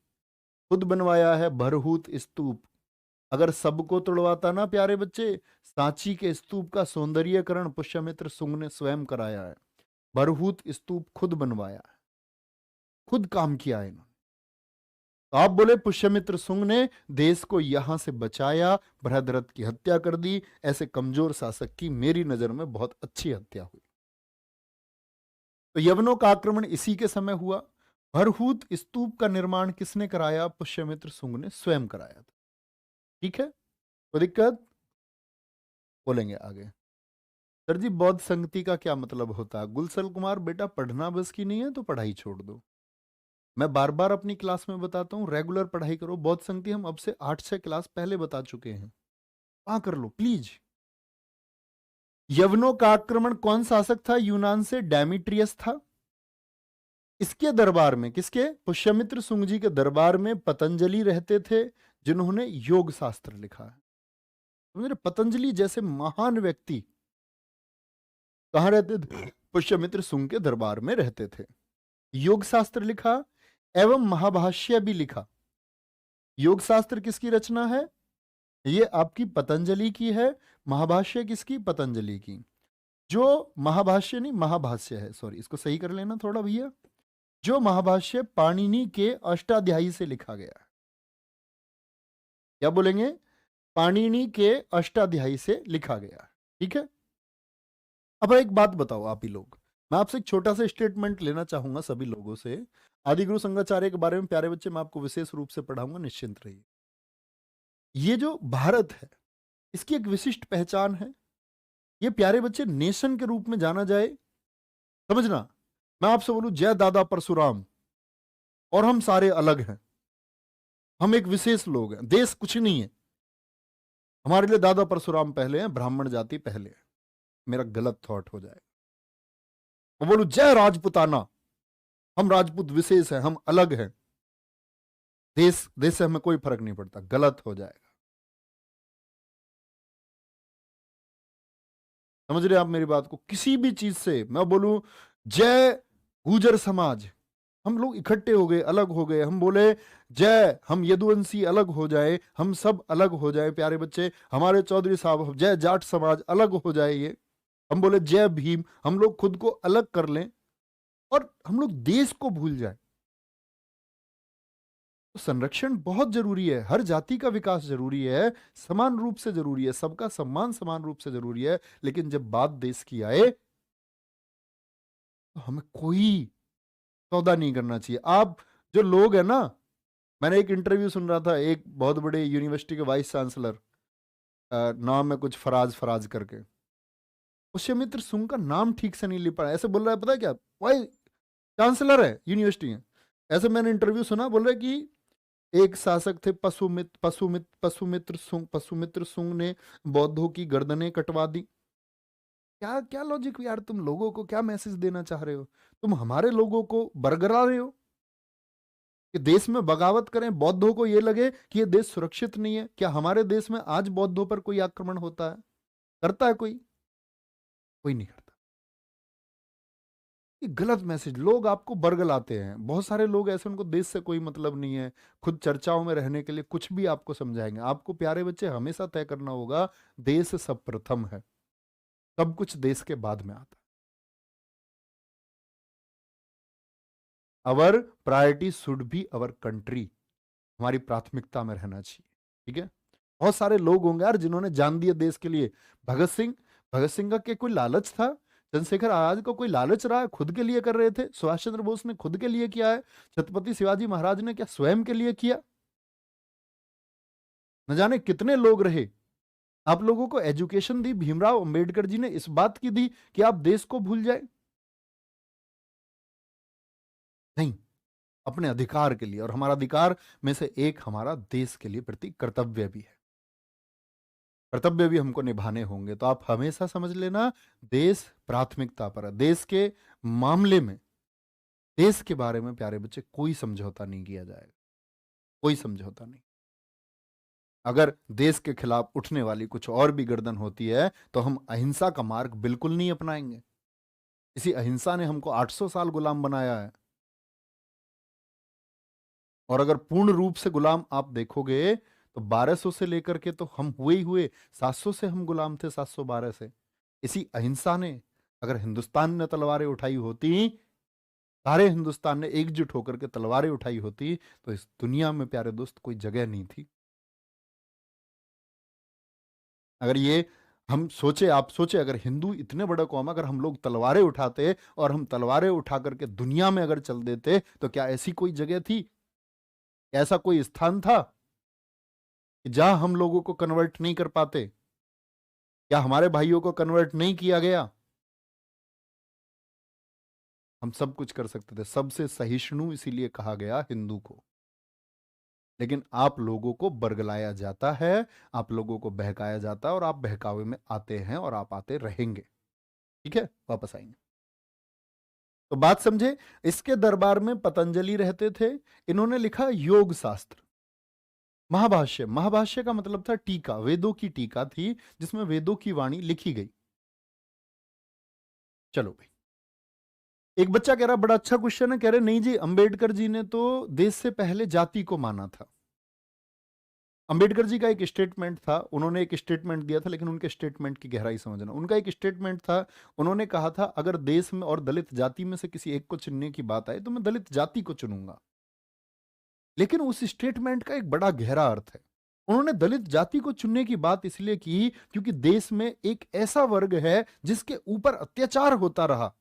खुद बनवाया है भरहूत स्तूप। अगर सबको तोड़वाता ना प्यारे बच्चे, सांची के स्तूप का सौंदर्यीकरण पुष्यमित्र सुंग ने स्वयं कराया है। भरहूत स्तूप खुद बनवाया है, खुद काम किया है इन्होंने। तो आप बोले पुष्यमित्र सुंग ने देश को यहां से बचाया, बृहद्रथ की हत्या कर दी। ऐसे कमजोर शासक की मेरी नजर में बहुत अच्छी हत्या हुई। तो यवनों का आक्रमण इसी के समय हुआ। भरहूत स्तूप का निर्माण किसने कराया? पुष्यमित्र सुंग ने स्वयं कराया था। ठीक है, कोई दिक्कत? बोलेंगे आगे। सर जी, बौद्ध संगति का क्या मतलब होता है? गुलशन कुमार, बेटा पढ़ना बस की नहीं है तो पढ़ाई छोड़ दो। मैं बार बार अपनी क्लास में बताता हूं, रेगुलर पढ़ाई करो। बौद्ध संगति हम अब से 8-6 क्लास पहले बता चुके हैं, वहां कर लो प्लीज। यवनों का आक्रमण कौन शासक था यूनान से? डेमीट्रियस था। इसके दरबार में, किसके? पुष्यमित्र सुंग जी के दरबार में पतंजलि रहते थे, जिन्होंने योग शास्त्र लिखा है। समझ रहे? पतंजलि जैसे महान व्यक्ति कहां रहते थे? पुष्यमित्र सुंग के दरबार में रहते थे। योग शास्त्र लिखा एवं महाभाष्य भी लिखा। योग शास्त्र किसकी रचना है? ये आपकी पतंजलि की है। महाभाष्य किसकी? पतंजलि की। जो महाभाष्य नहीं, महाभाष्य है, सॉरी, इसको सही कर लेना थोड़ा भैया। जो महाभाष्य पाणिनि के अष्टाध्यायी से लिखा गया है। क्या बोलेंगे? पाणिनि के अष्टाध्यायी से लिखा गया है। ठीक है, अब एक बात बताओ आप ही लोग, मैं आपसे एक छोटा सा स्टेटमेंट लेना चाहूंगा सभी लोगों से। आदिगुरु संगाचार्य के बारे में प्यारे बच्चे मैं आपको विशेष रूप से पढ़ाऊंगा, निश्चिंत रहिए। ये जो भारत है, इसकी एक विशिष्ट पहचान है। ये प्यारे बच्चे नेशन के रूप में जाना जाए, समझना। मैं आपसे बोलूं जय दादा परशुराम, और हम सारे अलग हैं, हम एक विशेष लोग हैं, देश कुछ नहीं है। हमारे लिए दादा परशुराम पहले हैं, ब्राह्मण जाति पहले है। मेरा गलत थॉट हो जाए, मैं बोलूं जय राजपुताना, हम राजपूत विशेष हैं, हम अलग हैं, देश देश से हमें कोई फर्क नहीं पड़ता, गलत हो जाएगा। समझ रहे आप मेरी बात को? किसी भी चीज से मैं बोलूं जय गुर्जर समाज, हम लोग इकट्ठे हो गए, अलग हो गए, हम बोले जय, हम यदुवंशी अलग हो जाए, हम सब अलग हो जाए प्यारे बच्चे, हमारे चौधरी साहब जय जाट समाज अलग हो जाए, ये हम बोले जय भीम, हम लोग खुद को अलग कर लें और हम लोग देश को भूल जाए। तो संरक्षण बहुत जरूरी है, हर जाति का विकास जरूरी है, समान रूप से जरूरी है, सबका सम्मान समान रूप से जरूरी है। लेकिन जब बात देश की आए तो हमें कोई सौदा नहीं करना चाहिए। आप जो लोग हैं ना, मैंने एक इंटरव्यू सुन रहा था, एक बहुत बड़े यूनिवर्सिटी के वाइस चांसलर, नाम है कुछ फराज फराज करके, पुष्यमित्र सुंग का नाम ठीक से नहीं ले पाया, ऐसे बोल रहा है, पता है क्या, वाइस चांसलर है यूनिवर्सिटी है। ऐसे मैंने इंटरव्यू सुना, बोल रहे कि एक शासक थे पशुमित्र सुंग ने बौद्धों की गर्दनें कटवा दी। क्या क्या लॉजिक यार, तुम लोगों को क्या मैसेज देना चाह रहे हो? तुम हमारे लोगों को बरगरा रहे हो कि देश में बगावत करें, बौद्धों को ये लगे कि ये देश सुरक्षित नहीं है। क्या हमारे देश में आज बौद्धों पर कोई आक्रमण होता है? करता है कोई? कोई नहीं करता। ये गलत मैसेज, लोग आपको बरगलाते हैं, बहुत सारे लोग ऐसे, उनको देश से कोई मतलब नहीं है, खुद चर्चाओं में रहने के लिए कुछ भी आपको समझाएंगे। आपको प्यारे बच्चे हमेशा तय करना होगा, देश सब प्रथम है, सब कुछ देश के बाद में आता है। Our priority should be our country, हमारी प्राथमिकता में रहना चाहिए। ठीक है, बहुत सारे लोग होंगे यार जिन्होंने जान दिया देश के लिए। भगत सिंह का क्या कोई लालच था? चंद्रशेखर आजाद को कोई लालच रहा है? खुद के लिए कर रहे थे। सुभाष चंद्र बोस ने खुद के लिए किया है। छत्रपति शिवाजी महाराज ने क्या स्वयं के लिए किया? न जाने कितने लोग रहे। आप लोगों को एजुकेशन दी भीमराव अंबेडकर जी ने, इस बात की दी कि आप देश को भूल जाए? नहीं, अपने अधिकार के लिए, और हमारा अधिकार में से एक हमारा देश के लिए प्रति कर्तव्य भी है। कर्तव्य भी हमको निभाने होंगे। तो आप हमेशा समझ लेना, देश प्राथमिकता पर है। देश के मामले में, देश के बारे में प्यारे बच्चे कोई समझौता नहीं किया जाएगा, कोई समझौता नहीं। अगर देश के खिलाफ उठने वाली कुछ और भी गर्दन होती है तो हम अहिंसा का मार्ग बिल्कुल नहीं अपनाएंगे। इसी अहिंसा ने हमको 800 साल गुलाम बनाया है। और अगर पूर्ण रूप से गुलाम आप देखोगे तो 1200 से लेकर के तो हम हुए ही हुए, 700 से हम गुलाम थे, 712 से। इसी अहिंसा ने, अगर हिंदुस्तान ने तलवारें उठाई होती, सारे हिंदुस्तान ने एकजुट होकर के तलवारें उठाई होती, तो इस दुनिया में प्यारे दोस्त कोई जगह नहीं थी। अगर ये हम सोचे, आप सोचे, अगर हिंदू इतने बड़े कौम, अगर हम लोग तलवारें उठाते और हम तलवारें उठा करके दुनिया में अगर चल देते, तो क्या ऐसी कोई जगह थी, ऐसा कोई स्थान था कि जहां हम लोगों को कन्वर्ट नहीं कर पाते? क्या हमारे भाइयों को कन्वर्ट नहीं किया गया? हम सब कुछ कर सकते थे। सबसे सहिष्णु इसीलिए कहा गया हिंदू को। लेकिन आप लोगों को बरगलाया जाता है, आप लोगों को बहकाया जाता है, और आप बहकावे में आते हैं और आप आते रहेंगे। ठीक है, वापस आएंगे। तो बात समझे, इसके दरबार में पतंजलि रहते थे। इन्होंने लिखा योग शास्त्र, महाभाष्य। महाभाष्य का मतलब था टीका, वेदों की टीका थी जिसमें वेदों की वाणी लिखी गई। चलो भाई, एक बच्चा कह रहा बड़ा अच्छा क्वेश्चन है, कह रहे नहीं जी, अंबेडकर जी ने तो देश से पहले जाति को माना था। अंबेडकर जी का एक स्टेटमेंट था, उन्होंने एक स्टेटमेंट दिया था, लेकिन उनके स्टेटमेंट की गहराई समझना। उनका एक स्टेटमेंट था, उन्होंने कहा था अगर देश में और दलित जाति में से किसी एक को चुनने की बात आए तो मैं दलित जाति को चुनूंगा। लेकिन उस स्टेटमेंट का एक बड़ा गहरा अर्थ है। उन्होंने दलित जाति को चुनने की बात इसलिए की क्योंकि देश में एक ऐसा वर्ग है जिसके ऊपर अत्याचार होता रहा।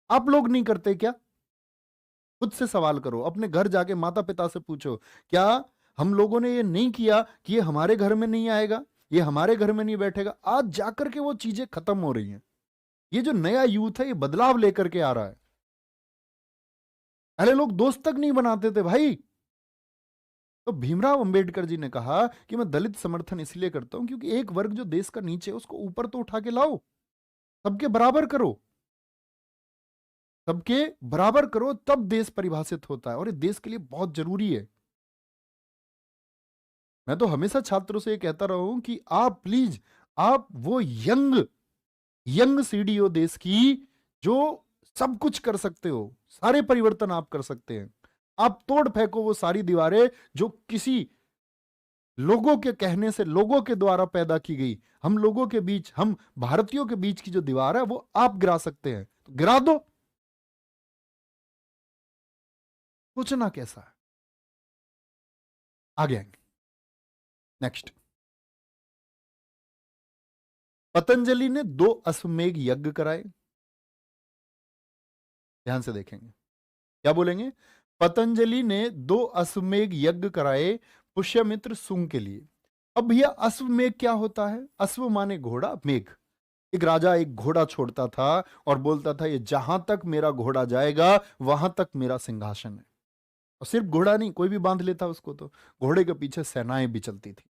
आप लोग नहीं करते क्या? खुद से सवाल करो, अपने घर जाके माता पिता से पूछो, क्या हम लोगों ने ये नहीं किया कि ये हमारे घर में नहीं आएगा, ये हमारे घर में नहीं बैठेगा? आज जाकर के वो चीजें खत्म हो रही हैं। ये जो नया यूथ है, ये बदलाव लेकर के आ रहा है। पहले लोग दोस्त तक नहीं बनाते थे भाई। तो भीमराव अंबेडकर जी ने कहा कि मैं दलित समर्थन इसलिए करता हूं क्योंकि एक वर्ग जो देश का नीचे है उसको ऊपर तो उठा के लाओ, सबके बराबर करो, सबके बराबर करो, तब देश परिभाषित होता है, और ये देश के लिए बहुत जरूरी है। मैं तो हमेशा छात्रों से ये कहता रहा हूं कि आप प्लीज, आप वो यंग यंग सीडी हो देश की, जो सब कुछ कर सकते हो, सारे परिवर्तन आप कर सकते हैं। आप तोड़ फेंको वो सारी दीवारें जो किसी लोगों के कहने से, लोगों के द्वारा पैदा की गई, हम लोगों के बीच, हम भारतीयों के बीच की जो दीवार है वो आप गिरा सकते हैं, तो गिरा दो। सोचना कैसा है? आगे आएंगे। नेक्स्ट, पतंजलि ने 2 अश्वमेघ यज्ञ कराए। ध्यान से देखेंगे क्या बोलेंगे। पतंजलि ने 2 अश्वमेघ यज्ञ कराए पुष्यमित्र सुंग के लिए। अब भैया अश्वमेघ क्या होता है? अश्व माने घोड़ा, मेघ। एक राजा एक घोड़ा छोड़ता था और बोलता था ये जहां तक मेरा घोड़ा जाएगा वहां तक मेरा सिंहासन है। और सिर्फ घोड़ा नहीं, कोई भी बांध लेता उसको, तो घोड़े के पीछे सेनाएं भी चलती थी।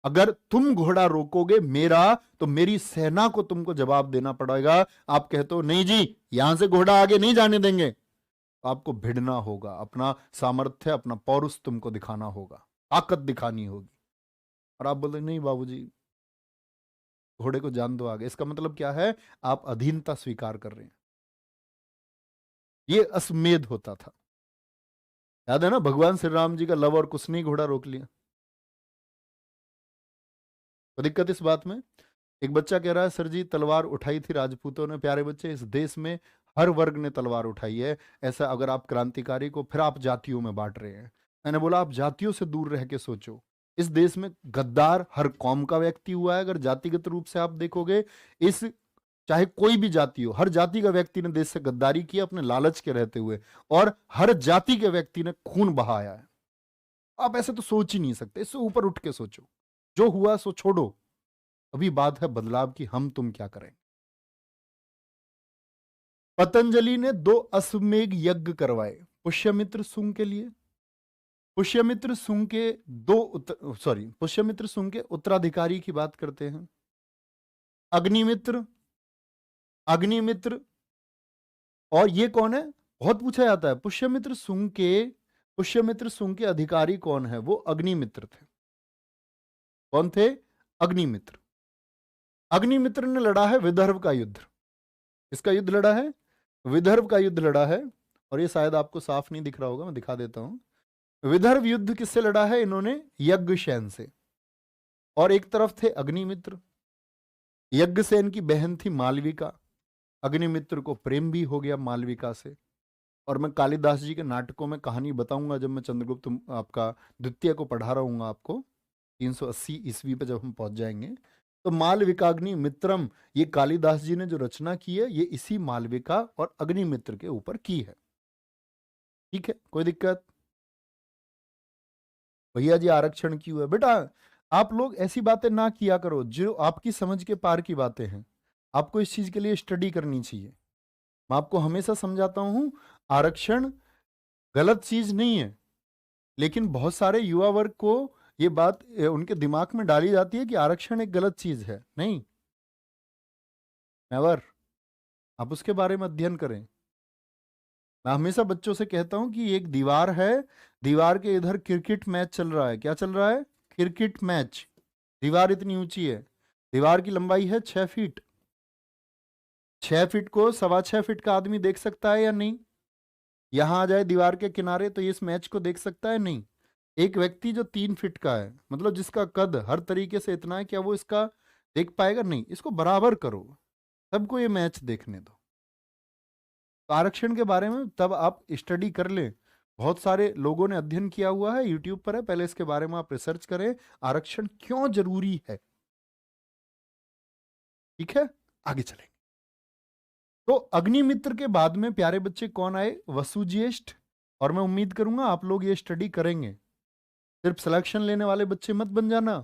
अगर तुम घोड़ा रोकोगे मेरा, तो मेरी सेना को तुमको जवाब देना पड़ेगा। आप कहते हो नहीं जी, यहां से घोड़ा आगे नहीं जाने देंगे, तो आपको भिड़ना होगा, अपना सामर्थ्य, अपना पौरुष तुमको दिखाना होगा, ताकत दिखानी होगी। और आप बोले नहीं बाबूजी, घोड़े को जान दो आगे। इसका मतलब क्या है? आप अधीनता स्वीकार कर रहे हैं। ये अश्वमेध होता था। याद है ना, भगवान श्री राम जी का लव और कुछ नहीं, घोड़ा रोक लिया। तो दिक्कत इस बात में, एक बच्चा कह रहा है सर जी तलवार उठाई थी राजपूतों ने। प्यारे बच्चे, इस देश में हर वर्ग ने तलवार उठाई है। ऐसा अगर आप क्रांतिकारी को फिर आप जातियों में बांट रहे हैं। मैंने बोला आप जातियों से दूर रह के सोचो। इस देश में गद्दार हर कौम का व्यक्ति हुआ है। अगर जातिगत रूप से आप देखोगे, इस चाहे कोई भी जाति हो, हर जाति का व्यक्ति ने देश से गद्दारी की अपने लालच के रहते हुए, और हर जाति के व्यक्ति ने खून बहाया है। आप ऐसे तो सोच ही नहीं सकते, इससे ऊपर उठ के सोचो। जो हुआ सो छोड़ो, अभी बात है बदलाव की, हम तुम क्या करें। पतंजलि ने 2 अश्वमेघ यज्ञ करवाए पुष्यमित्र सुंग के लिए। पुष्यमित्र सुंग के पुष्यमित्र सुंग के उत्तराधिकारी की बात करते हैं। अग्निमित्र, अग्निमित्र, और ये कौन है, बहुत पूछा जाता है। पुष्यमित्र सुंग के अधिकारी कौन है, वो अग्निमित्र थे। कौन थे, अग्निमित्र। अग्निमित्र ने लड़ा है विदर्भ का युद्ध। इसका युद्ध लड़ा है, विदर्भ का युद्ध लड़ा है। और ये शायद आपको साफ नहीं दिख रहा होगा, मैं दिखा देता हूं। विदर्भ युद्ध किससे लड़ा है इन्होंने, यज्ञसेन से। और एक तरफ थे अग्निमित्र। यज्ञसेन की बहन थी मालविका। अग्निमित्र को प्रेम भी हो गया मालविका से। और मैं कालिदास जी के नाटकों में कहानी बताऊंगा जब मैं चंद्रगुप्त आपका द्वितीय को पढ़ा रहूंगा आपको, 380 ईस्वी पे जब हम पहुंच जाएंगे। तो मालविकाग्नि मित्रम, ये कालिदास जी ने जो रचना की है, ये इसी मालविका और अग्निमित्र के ऊपर की है। ठीक है, कोई दिक्कत? भैया जी आरक्षण क्यों है? बेटा आप लोग ऐसी बातें ना किया करो जो आपकी समझ के पार की बातें हैं। आपको इस चीज के लिए स्टडी करनी चाहिए। मैं आपको हमेशा समझाता हूं, आरक्षण गलत चीज नहीं है, लेकिन बहुत सारे युवा वर्ग को ये बात उनके दिमाग में डाली जाती है कि आरक्षण एक गलत चीज है। नहीं, नेवर। आप उसके बारे में अध्ययन करें। मैं हमेशा बच्चों से कहता हूं कि एक दीवार है, दीवार के इधर क्रिकेट मैच चल रहा है। क्या चल रहा है? Cricket match. दीवार इतनी ऊंची है, दीवार की लंबाई है 6 फीट। 6 फीट को 6.25 फीट का आदमी देख सकता है या नहीं? यहां आ जाए दीवार के किनारे तो इस मैच को देख सकता है? नहीं। एक व्यक्ति जो 3 फीट का है, मतलब जिसका कद हर तरीके से इतना है, क्या वो इसका देख पाएगा? नहीं। इसको बराबर करो, सबको ये मैच देखने दो। तो आरक्षण के बारे में तब आप स्टडी कर लें। बहुत सारे लोगों ने अध्ययन किया हुआ है, यूट्यूब पर है, पहले इसके बारे में आप रिसर्च करें, आरक्षण क्यों जरूरी है। ठीक है, आगे चलेंगे। तो अग्निमित्र के बाद में प्यारे बच्चे कौन आए? वसुज्येष्ठ। और मैं उम्मीद करूंगा आप लोग ये स्टडी करेंगे। सिर्फ सिलेक्शन लेने वाले बच्चे मत बन जाना।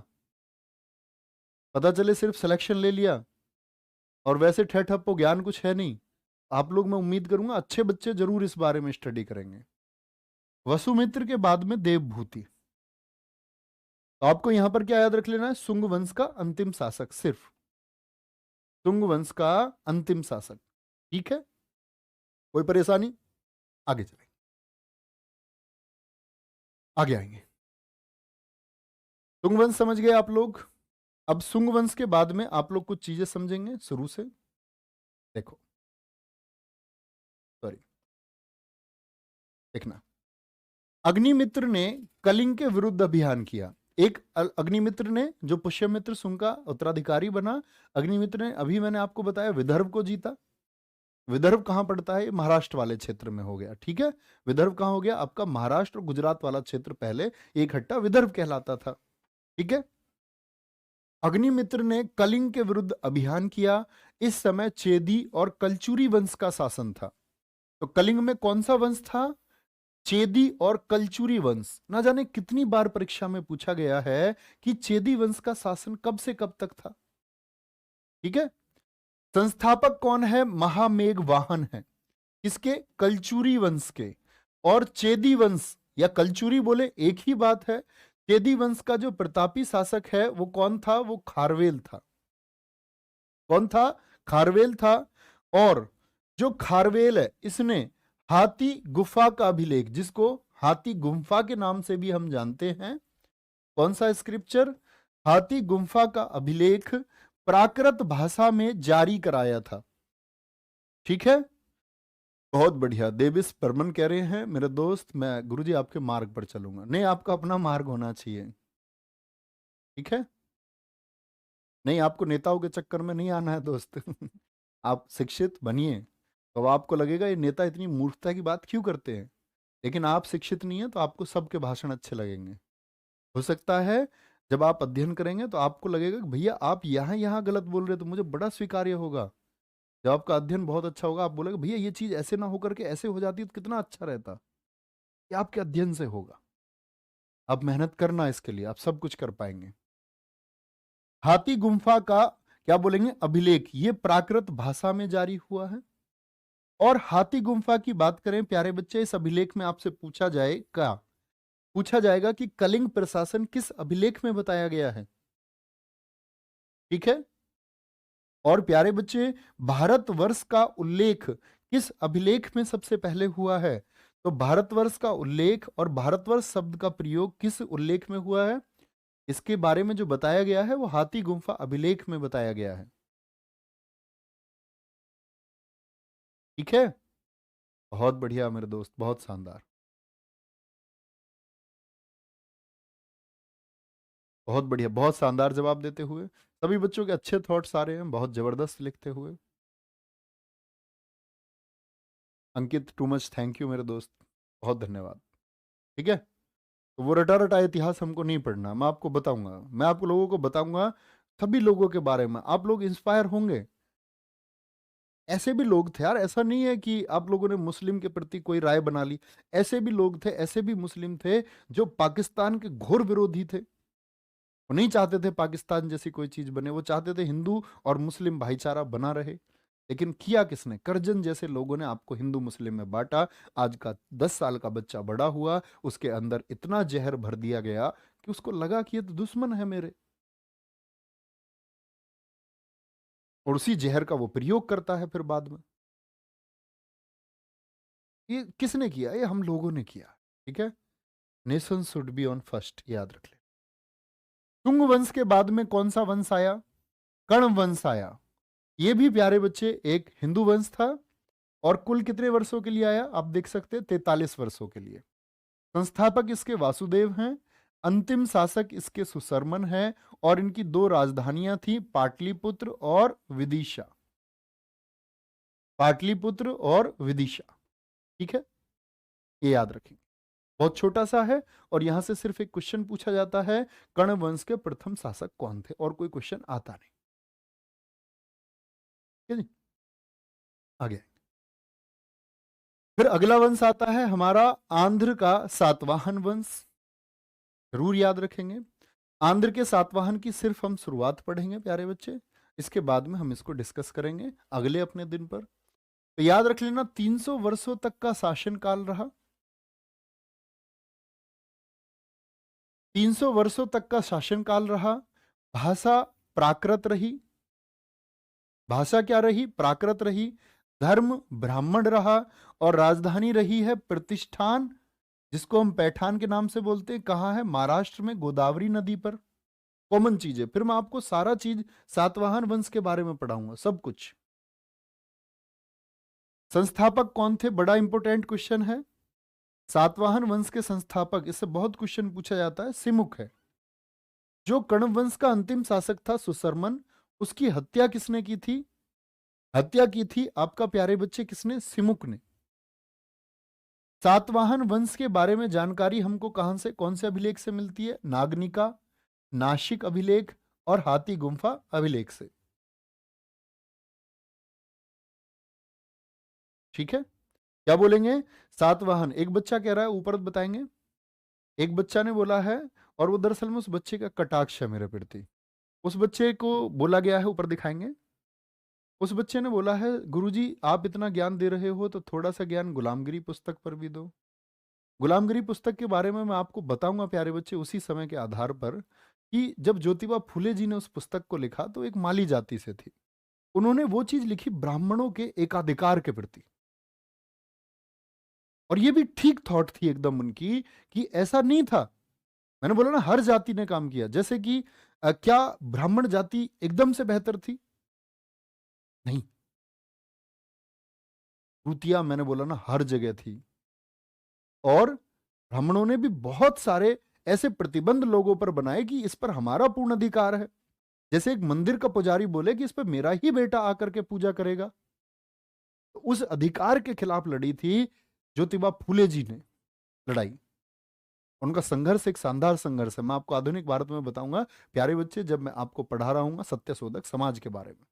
पता चले सिर्फ सिलेक्शन ले लिया और वैसे ठहठप्पो ज्ञान कुछ है नहीं। आप लोग, मैं उम्मीद करूंगा अच्छे बच्चे जरूर इस बारे में स्टडी करेंगे। वसुमित्र के बाद में देवभूति। तो आपको यहां पर क्या याद रख लेना है? सुंग वंश का अंतिम शासक, सिर्फ सुंग वंश का अंतिम शासक। ठीक है, कोई परेशानी? आगे चलेंगे, आगे आएंगे। सुंग वंश समझ गए आप लोग। अब सुंग वंश के बाद में आप लोग कुछ चीजें समझेंगे शुरू से। देखो, सॉरी, देखना। अग्निमित्र ने कलिंग के विरुद्ध अभियान किया। एक अग्निमित्र ने, जो पुष्यमित्र सुंग का उत्तराधिकारी बना, अग्निमित्र ने, अभी मैंने आपको बताया, विदर्भ को जीता। विदर्भ कहां पड़ता है? महाराष्ट्र वाले क्षेत्र में हो गया। ठीक है, विदर्भ कहां हो गया आपका? महाराष्ट्र और गुजरात वाला क्षेत्र पहले इकट्ठा विदर्भ कहलाता था। ठीक है, अग्निमित्र ने कलिंग के विरुद्ध अभियान किया। इस समय चेदी और कलचुरी वंश का शासन था। तो कलिंग में कौन सा वंश था? चेदी और कलचुरी वंश। ना जाने कितनी बार परीक्षा में पूछा गया है कि चेदी वंश का शासन कब से कब तक था। ठीक है, संस्थापक कौन है? महामेघ वाहन है। किसके? कलचुरी वंश के। और चेदी वंश या कलचुरी बोले एक ही बात है। चेदी वंश का जो प्रतापी शासक है वो कौन था? वो खारवेल था। कौन था? खारवेल था। और जो खारवेल है, इसने हाथी गुफा का अभिलेख, जिसको हाथी गुम्फा के नाम से भी हम जानते हैं, कौन सा स्क्रिप्चर? हाथी गुम्फा का अभिलेख प्राकृत भाषा में जारी कराया था। ठीक है, बहुत बढ़िया। देविस बर्मन कह रहे हैं, मेरे दोस्त मैं गुरुजी आपके मार्ग पर चलूंगा। नहीं, आपका अपना मार्ग होना चाहिए। ठीक है, नहीं, आपको नेताओं के चक्कर में नहीं आना है दोस्त। आप शिक्षित बनिए, तो आपको लगेगा ये नेता इतनी मूर्खता की बात क्यों करते हैं। लेकिन आप शिक्षित नहीं है तो आपको सबके भाषण अच्छे लगेंगे। हो सकता है जब आप अध्ययन करेंगे तो आपको लगेगा कि भैया आप यहाँ यहाँ गलत बोल रहे, तो मुझे बड़ा स्वीकार्य होगा। जब आपका अध्ययन बहुत अच्छा होगा, आप बोलेगा भैया ये चीज ऐसे ना होकर के ऐसे हो जाती तो कितना अच्छा रहता। ये आपके अध्ययन से होगा। आप मेहनत करना इसके लिए, आप सब कुछ कर पाएंगे। हाथी गुम्फा का क्या बोलेंगे? अभिलेख। ये प्राकृत भाषा में जारी हुआ है। और हाथी गुम्फा की बात करें प्यारे बच्चे, इस अभिलेख में आपसे पूछा जाए क्या पूछा जाएगा कि कलिंग प्रशासन किस अभिलेख में बताया गया है। ठीक है। और प्यारे बच्चे, भारतवर्ष का उल्लेख किस अभिलेख में सबसे पहले हुआ है? तो भारतवर्ष का उल्लेख और भारतवर्ष शब्द का प्रयोग किस उल्लेख में हुआ है, इसके बारे में जो बताया गया है वो हाथी गुम्फा अभिलेख में बताया गया है। ठीक है। बहुत बढ़िया मेरे दोस्त, बहुत शानदार। बहुत बढ़िया, बहुत शानदार जवाब देते हुए। सभी बच्चों के अच्छे थॉट्स आ रहे हैं, बहुत जबरदस्त लिखते हुए। अंकित, टू मच थैंक यू मेरे दोस्त, बहुत धन्यवाद। ठीक है। तो वो रटा रटा इतिहास हमको नहीं पढ़ना, मैं आपको बताऊंगा, मैं आपको लोगों को बताऊंगा सभी लोगों के बारे में, आप लोग इंस्पायर होंगे। ऐसे भी लोग थे यार, ऐसा नहीं है कि आप लोगों ने मुस्लिम के प्रति कोई राय बना ली। ऐसे भी लोग थे, ऐसे भी मुस्लिम थे जो पाकिस्तान के घोर विरोधी थे। वो नहीं चाहते थे पाकिस्तान जैसी कोई चीज बने, वो चाहते थे हिंदू और मुस्लिम भाईचारा बना रहे। लेकिन किया किसने? करजन जैसे लोगों ने आपको हिंदू मुस्लिम में बांटा। आज का 10 साल का बच्चा बड़ा हुआ, उसके अंदर इतना जहर भर दिया गया कि उसको लगा कि ये तो दुश्मन है मेरे, और उसी जहर का वो प्रयोग करता है फिर बाद में। ये किसने किया? ये हम लोगों ने किया। ठीक है। Nation should be on first, याद रख ले। तुंग वंश के बाद में कौन सा वंश आया? कर्ण वंश आया। ये भी प्यारे बच्चे एक हिंदू वंश था, और कुल कितने वर्षों के लिए आया आप देख सकते हैं, 43 वर्षों के लिए। संस्थापक इसके वासुदेव हैं, अंतिम शासक इसके सुशर्मन है, और इनकी 2 राजधानियां थी, पाटलिपुत्र और विदिशा। पाटलिपुत्र और विदिशा। ठीक है, ये याद रखेंगे। बहुत छोटा सा है, और यहां से सिर्फ एक क्वेश्चन पूछा जाता है, कर्ण वंश के प्रथम शासक कौन थे, और कोई क्वेश्चन आता नहीं। ठीक है जी, आगे। फिर अगला वंश आता है हमारा आंध्र का सातवाहन वंश। जरूर याद रखेंगे। आंध्र के सातवाहन की सिर्फ हम शुरुआत पढ़ेंगे प्यारे बच्चे, इसके बाद में हम इसको डिस्कस करेंगे अगले अपने दिन पर। तो याद रख लेना, 300 वर्षों तक का शासन काल रहा। 300 वर्षों तक का शासन काल रहा। भाषा प्राकृत रही। भाषा क्या रही? प्राकृत रही। धर्म ब्राह्मण रहा। और राजधानी रही है प्रतिष्ठान, जिसको हम पैठान के नाम से बोलते हैं। कहाँ है? महाराष्ट्र में, गोदावरी नदी पर। कॉमन चीज है, फिर मैं आपको सारा चीज सातवाहन वंश के बारे में पढ़ाऊंगा, सब कुछ। संस्थापक कौन थे? बड़ा इंपॉर्टेंट क्वेश्चन है। सातवाहन वंश के संस्थापक, इससे बहुत क्वेश्चन पूछा जाता है, सिमुक है। जो कर्ण वंश का अंतिम शासक था सुशर्मन, उसकी हत्या किसने की थी? हत्या की थी आपका प्यारे बच्चे किसने? सिमुक ने। सातवाहन वंश के बारे में जानकारी हमको कहां से, कौन से अभिलेख से मिलती है? नागनिका, नासिक अभिलेख और हाथी गुम्फा अभिलेख से। ठीक है। क्या बोलेंगे? सातवाहन। एक बच्चा कह रहा है, ऊपर बताएंगे। एक बच्चा ने बोला है, और वो दरअसल में उस बच्चे का कटाक्ष है मेरे प्रति। उस बच्चे को बोला गया है, ऊपर दिखाएंगे। उस बच्चे ने बोला है, गुरुजी आप इतना ज्ञान दे रहे हो तो थोड़ा सा ज्ञान गुलामगिरी पुस्तक पर भी दो। गुलामगिरी पुस्तक के बारे में मैं आपको बताऊंगा प्यारे बच्चे, उसी समय के आधार पर, कि जब ज्योतिबा फूले जी ने उस पुस्तक को लिखा तो एक माली जाति से थी। उन्होंने वो चीज लिखी ब्राह्मणों के एकाधिकार के प्रति। और ये भी ठीक थॉट थी एकदम उनकी, कि ऐसा नहीं था। मैंने बोला ना, हर जाति ने काम किया। जैसे कि क्या ब्राह्मण जाति एकदम से बेहतर थी? नहीं। त्रुटियां, मैंने बोला ना, हर जगह थी। और ब्राह्मणों ने भी बहुत सारे ऐसे प्रतिबंध लोगों पर बनाए कि इस पर हमारा पूर्ण अधिकार है। जैसे एक मंदिर का पुजारी बोले कि इस पर मेरा ही बेटा आकर के पूजा करेगा। तो उस अधिकार के खिलाफ लड़ी थी ज्योतिबा फूले जी ने लड़ाई। उनका संघर्ष एक शानदार संघर्ष है, मैं आपको आधुनिक भारत में बताऊंगा प्यारे बच्चे, जब मैं आपको पढ़ा रहा हूँ सत्यशोधक समाज के बारे में।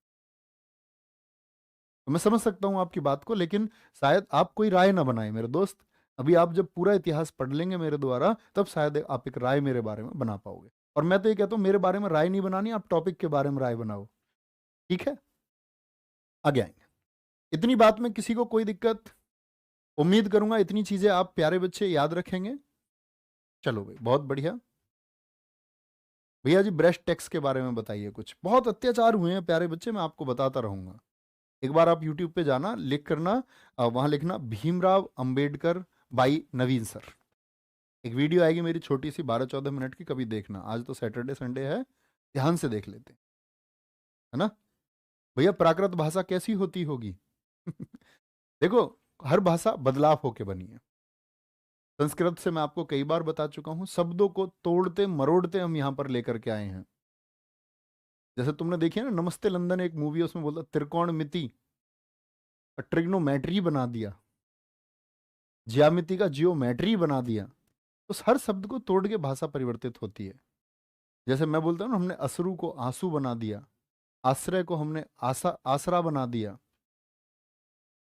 तो मैं समझ सकता हूं आपकी बात को, लेकिन शायद आप कोई राय ना बनाए मेरे दोस्त। अभी आप जब पूरा इतिहास पढ़ लेंगे मेरे द्वारा, तब शायद आप एक राय मेरे बारे में बना पाओगे। और मैं तो ये कहता हूं, मेरे बारे में राय नहीं बनानी, आप टॉपिक के बारे में राय बनाओ। ठीक है, आगे आएंगे। इतनी बात में किसी को कोई दिक्कत? उम्मीद करूंगा इतनी चीजें आप प्यारे बच्चे याद रखेंगे। चलो भाई, बहुत बढ़िया। भैया जी ब्रेस्ट टैक्स के बारे में बताइए कुछ। बहुत अत्याचार हुए हैं प्यारे बच्चे, मैं आपको बताता रहूंगा। एक बार आप यूट्यूब पे जाना, लिख करना, वहां लिखना Bhimrao Ambedkar by Naveen sir. एक वीडियो आएगी मेरी छोटी सी 12-14 मिनट की, कभी देखना। आज तो सैटरडे संडे है, ध्यान से देख लेते हैं, है ना। भैया प्राकृत भाषा कैसी होती होगी? देखो, हर भाषा बदलाव होके बनी है। संस्कृत से मैं आपको कई बार बता चुका हूं, शब्दों को तोड़ते मरोड़ते हम यहां पर लेकर के आए हैं। जैसे तुमने देखी है ना नमस्ते लंदन, एक मूवी है, उसमें बोलता त्रिकोणमिति ट्रिग्नोमेट्री बना दिया, ज्यामिति का जियोमेट्री बना दिया। तो हर शब्द को तोड़ के भाषा परिवर्तित होती है। जैसे मैं बोलता हूँ ना, हमने अश्रु को आंसू बना दिया, आश्रय को हमने आसरा बना दिया,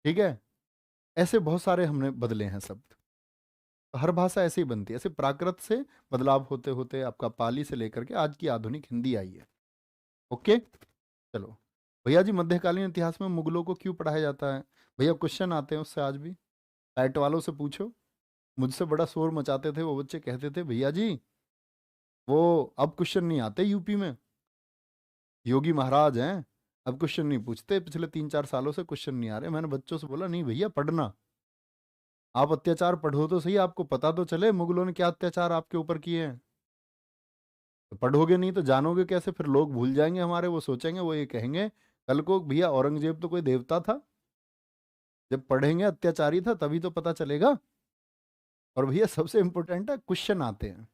ठीक है। ऐसे बहुत सारे हमने बदले हैं शब्द। तो हर भाषा ऐसे ही बनती है। ऐसे प्राकृत से बदलाव होते होते आपका पाली से लेकर के आज की आधुनिक हिंदी आई है। ओके, चलो। भैया जी मध्यकालीन इतिहास में मुगलों को क्यों पढ़ाया जाता है? भैया क्वेश्चन आते हैं उससे आज भी, टाइट वालों से पूछो। मुझसे बड़ा शोर मचाते थे वो बच्चे, कहते थे भैया जी वो अब क्वेश्चन नहीं आते यूपी में, योगी महाराज हैं, अब क्वेश्चन नहीं पूछते, पिछले 3-4 सालों से क्वेश्चन नहीं आ रहे। मैंने बच्चों से बोला नहीं भैया पढ़ना, आप अत्याचार पढ़ो तो सही, आपको पता तो चले मुगलों ने क्या अत्याचार आपके ऊपर किए हैं। तो पढ़ोगे नहीं तो जानोगे कैसे? फिर लोग भूल जाएंगे हमारे, वो सोचेंगे, वो ये कहेंगे कल को भैया औरंगजेब तो कोई देवता था। जब पढ़ेंगे अत्याचारी था तभी तो पता चलेगा। और भैया सबसे इंपॉर्टेंट है क्वेश्चन आते हैं,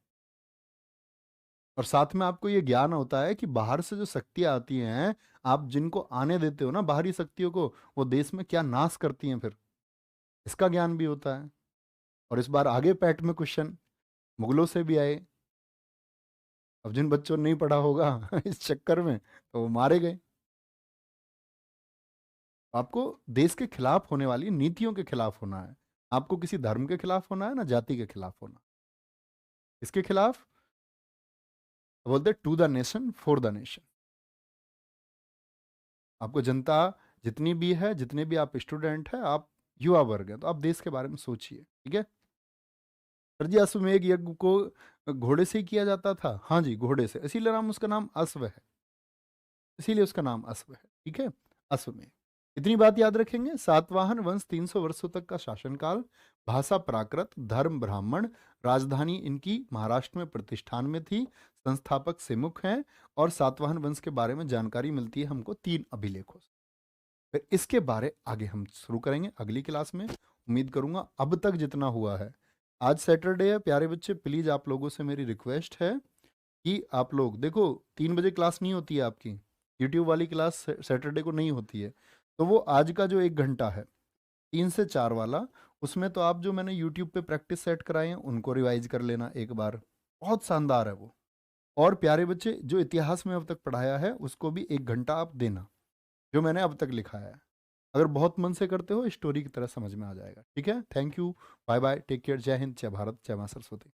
और साथ में आपको ये ज्ञान होता है कि बाहर से जो शक्तियां आती हैं, आप जिनको आने देते हो ना बाहरी शक्तियों को, वो देश में क्या नाश करती हैं फिर, इसका ज्ञान भी होता है। और इस बार आगे पैट में क्वेश्चन मुगलों से भी आए। अब जिन बच्चों ने नहीं पढ़ा होगा इस चक्कर में, तो वो मारे गए। आपको देश के खिलाफ होने वाली नीतियों के खिलाफ होना है। आपको किसी धर्म के खिलाफ होना है ना जाति के खिलाफ होना। इसके खिलाफ बोलते to the nation for the nation. आपको जनता जितनी भी है, जितने भी आप स्टूडेंट हैं, आप युवा वर्ग है, तो आप देश के बारे में सोचिए, ठीक है। सर जी अश्वमेध यज्ञ को घोड़े से ही किया जाता था? हाँ जी, घोड़े से, इसीलिए नाम उसका नाम अश्व है, इसीलिए उसका नाम अश्व है, ठीक है, अश्वमेध। इतनी बात याद रखेंगे। सातवाहन वंश 300 वर्षों तक का शासनकाल, भाषा प्राकृत, धर्म ब्राह्मण, राजधानी इनकी महाराष्ट्र में प्रतिष्ठान में थी, संस्थापक सिमुख हैं, और सातवाहन वंश के बारे में जानकारी मिलती है हमको 3 अभिलेखों से। फिर इसके बारे आगे हम शुरू करेंगे अगली क्लास में। उम्मीद करूंगा अब तक जितना हुआ है, आज सैटरडे है प्यारे बच्चे, प्लीज आप लोगों से मेरी रिक्वेस्ट है कि आप लोग देखो, 3 बजे क्लास नहीं होती है आपकी, यूट्यूब वाली क्लास सैटरडे को नहीं होती है। तो वो आज का जो 1 घंटा है 3 से 4 वाला, उसमें तो आप जो मैंने यूट्यूब पे प्रैक्टिस सेट कराए हैं उनको रिवाइज कर लेना एक बार, बहुत शानदार है वो। और प्यारे बच्चे जो इतिहास में अब तक पढ़ाया है उसको भी 1 घंटा आप देना, जो मैंने अब तक लिखाया है। अगर बहुत मन से करते हो स्टोरी की तरह समझ में आ जाएगा, ठीक है। Thank you, bye bye, take care, जय हिंद, जय भारत, जय मां सरस्वती।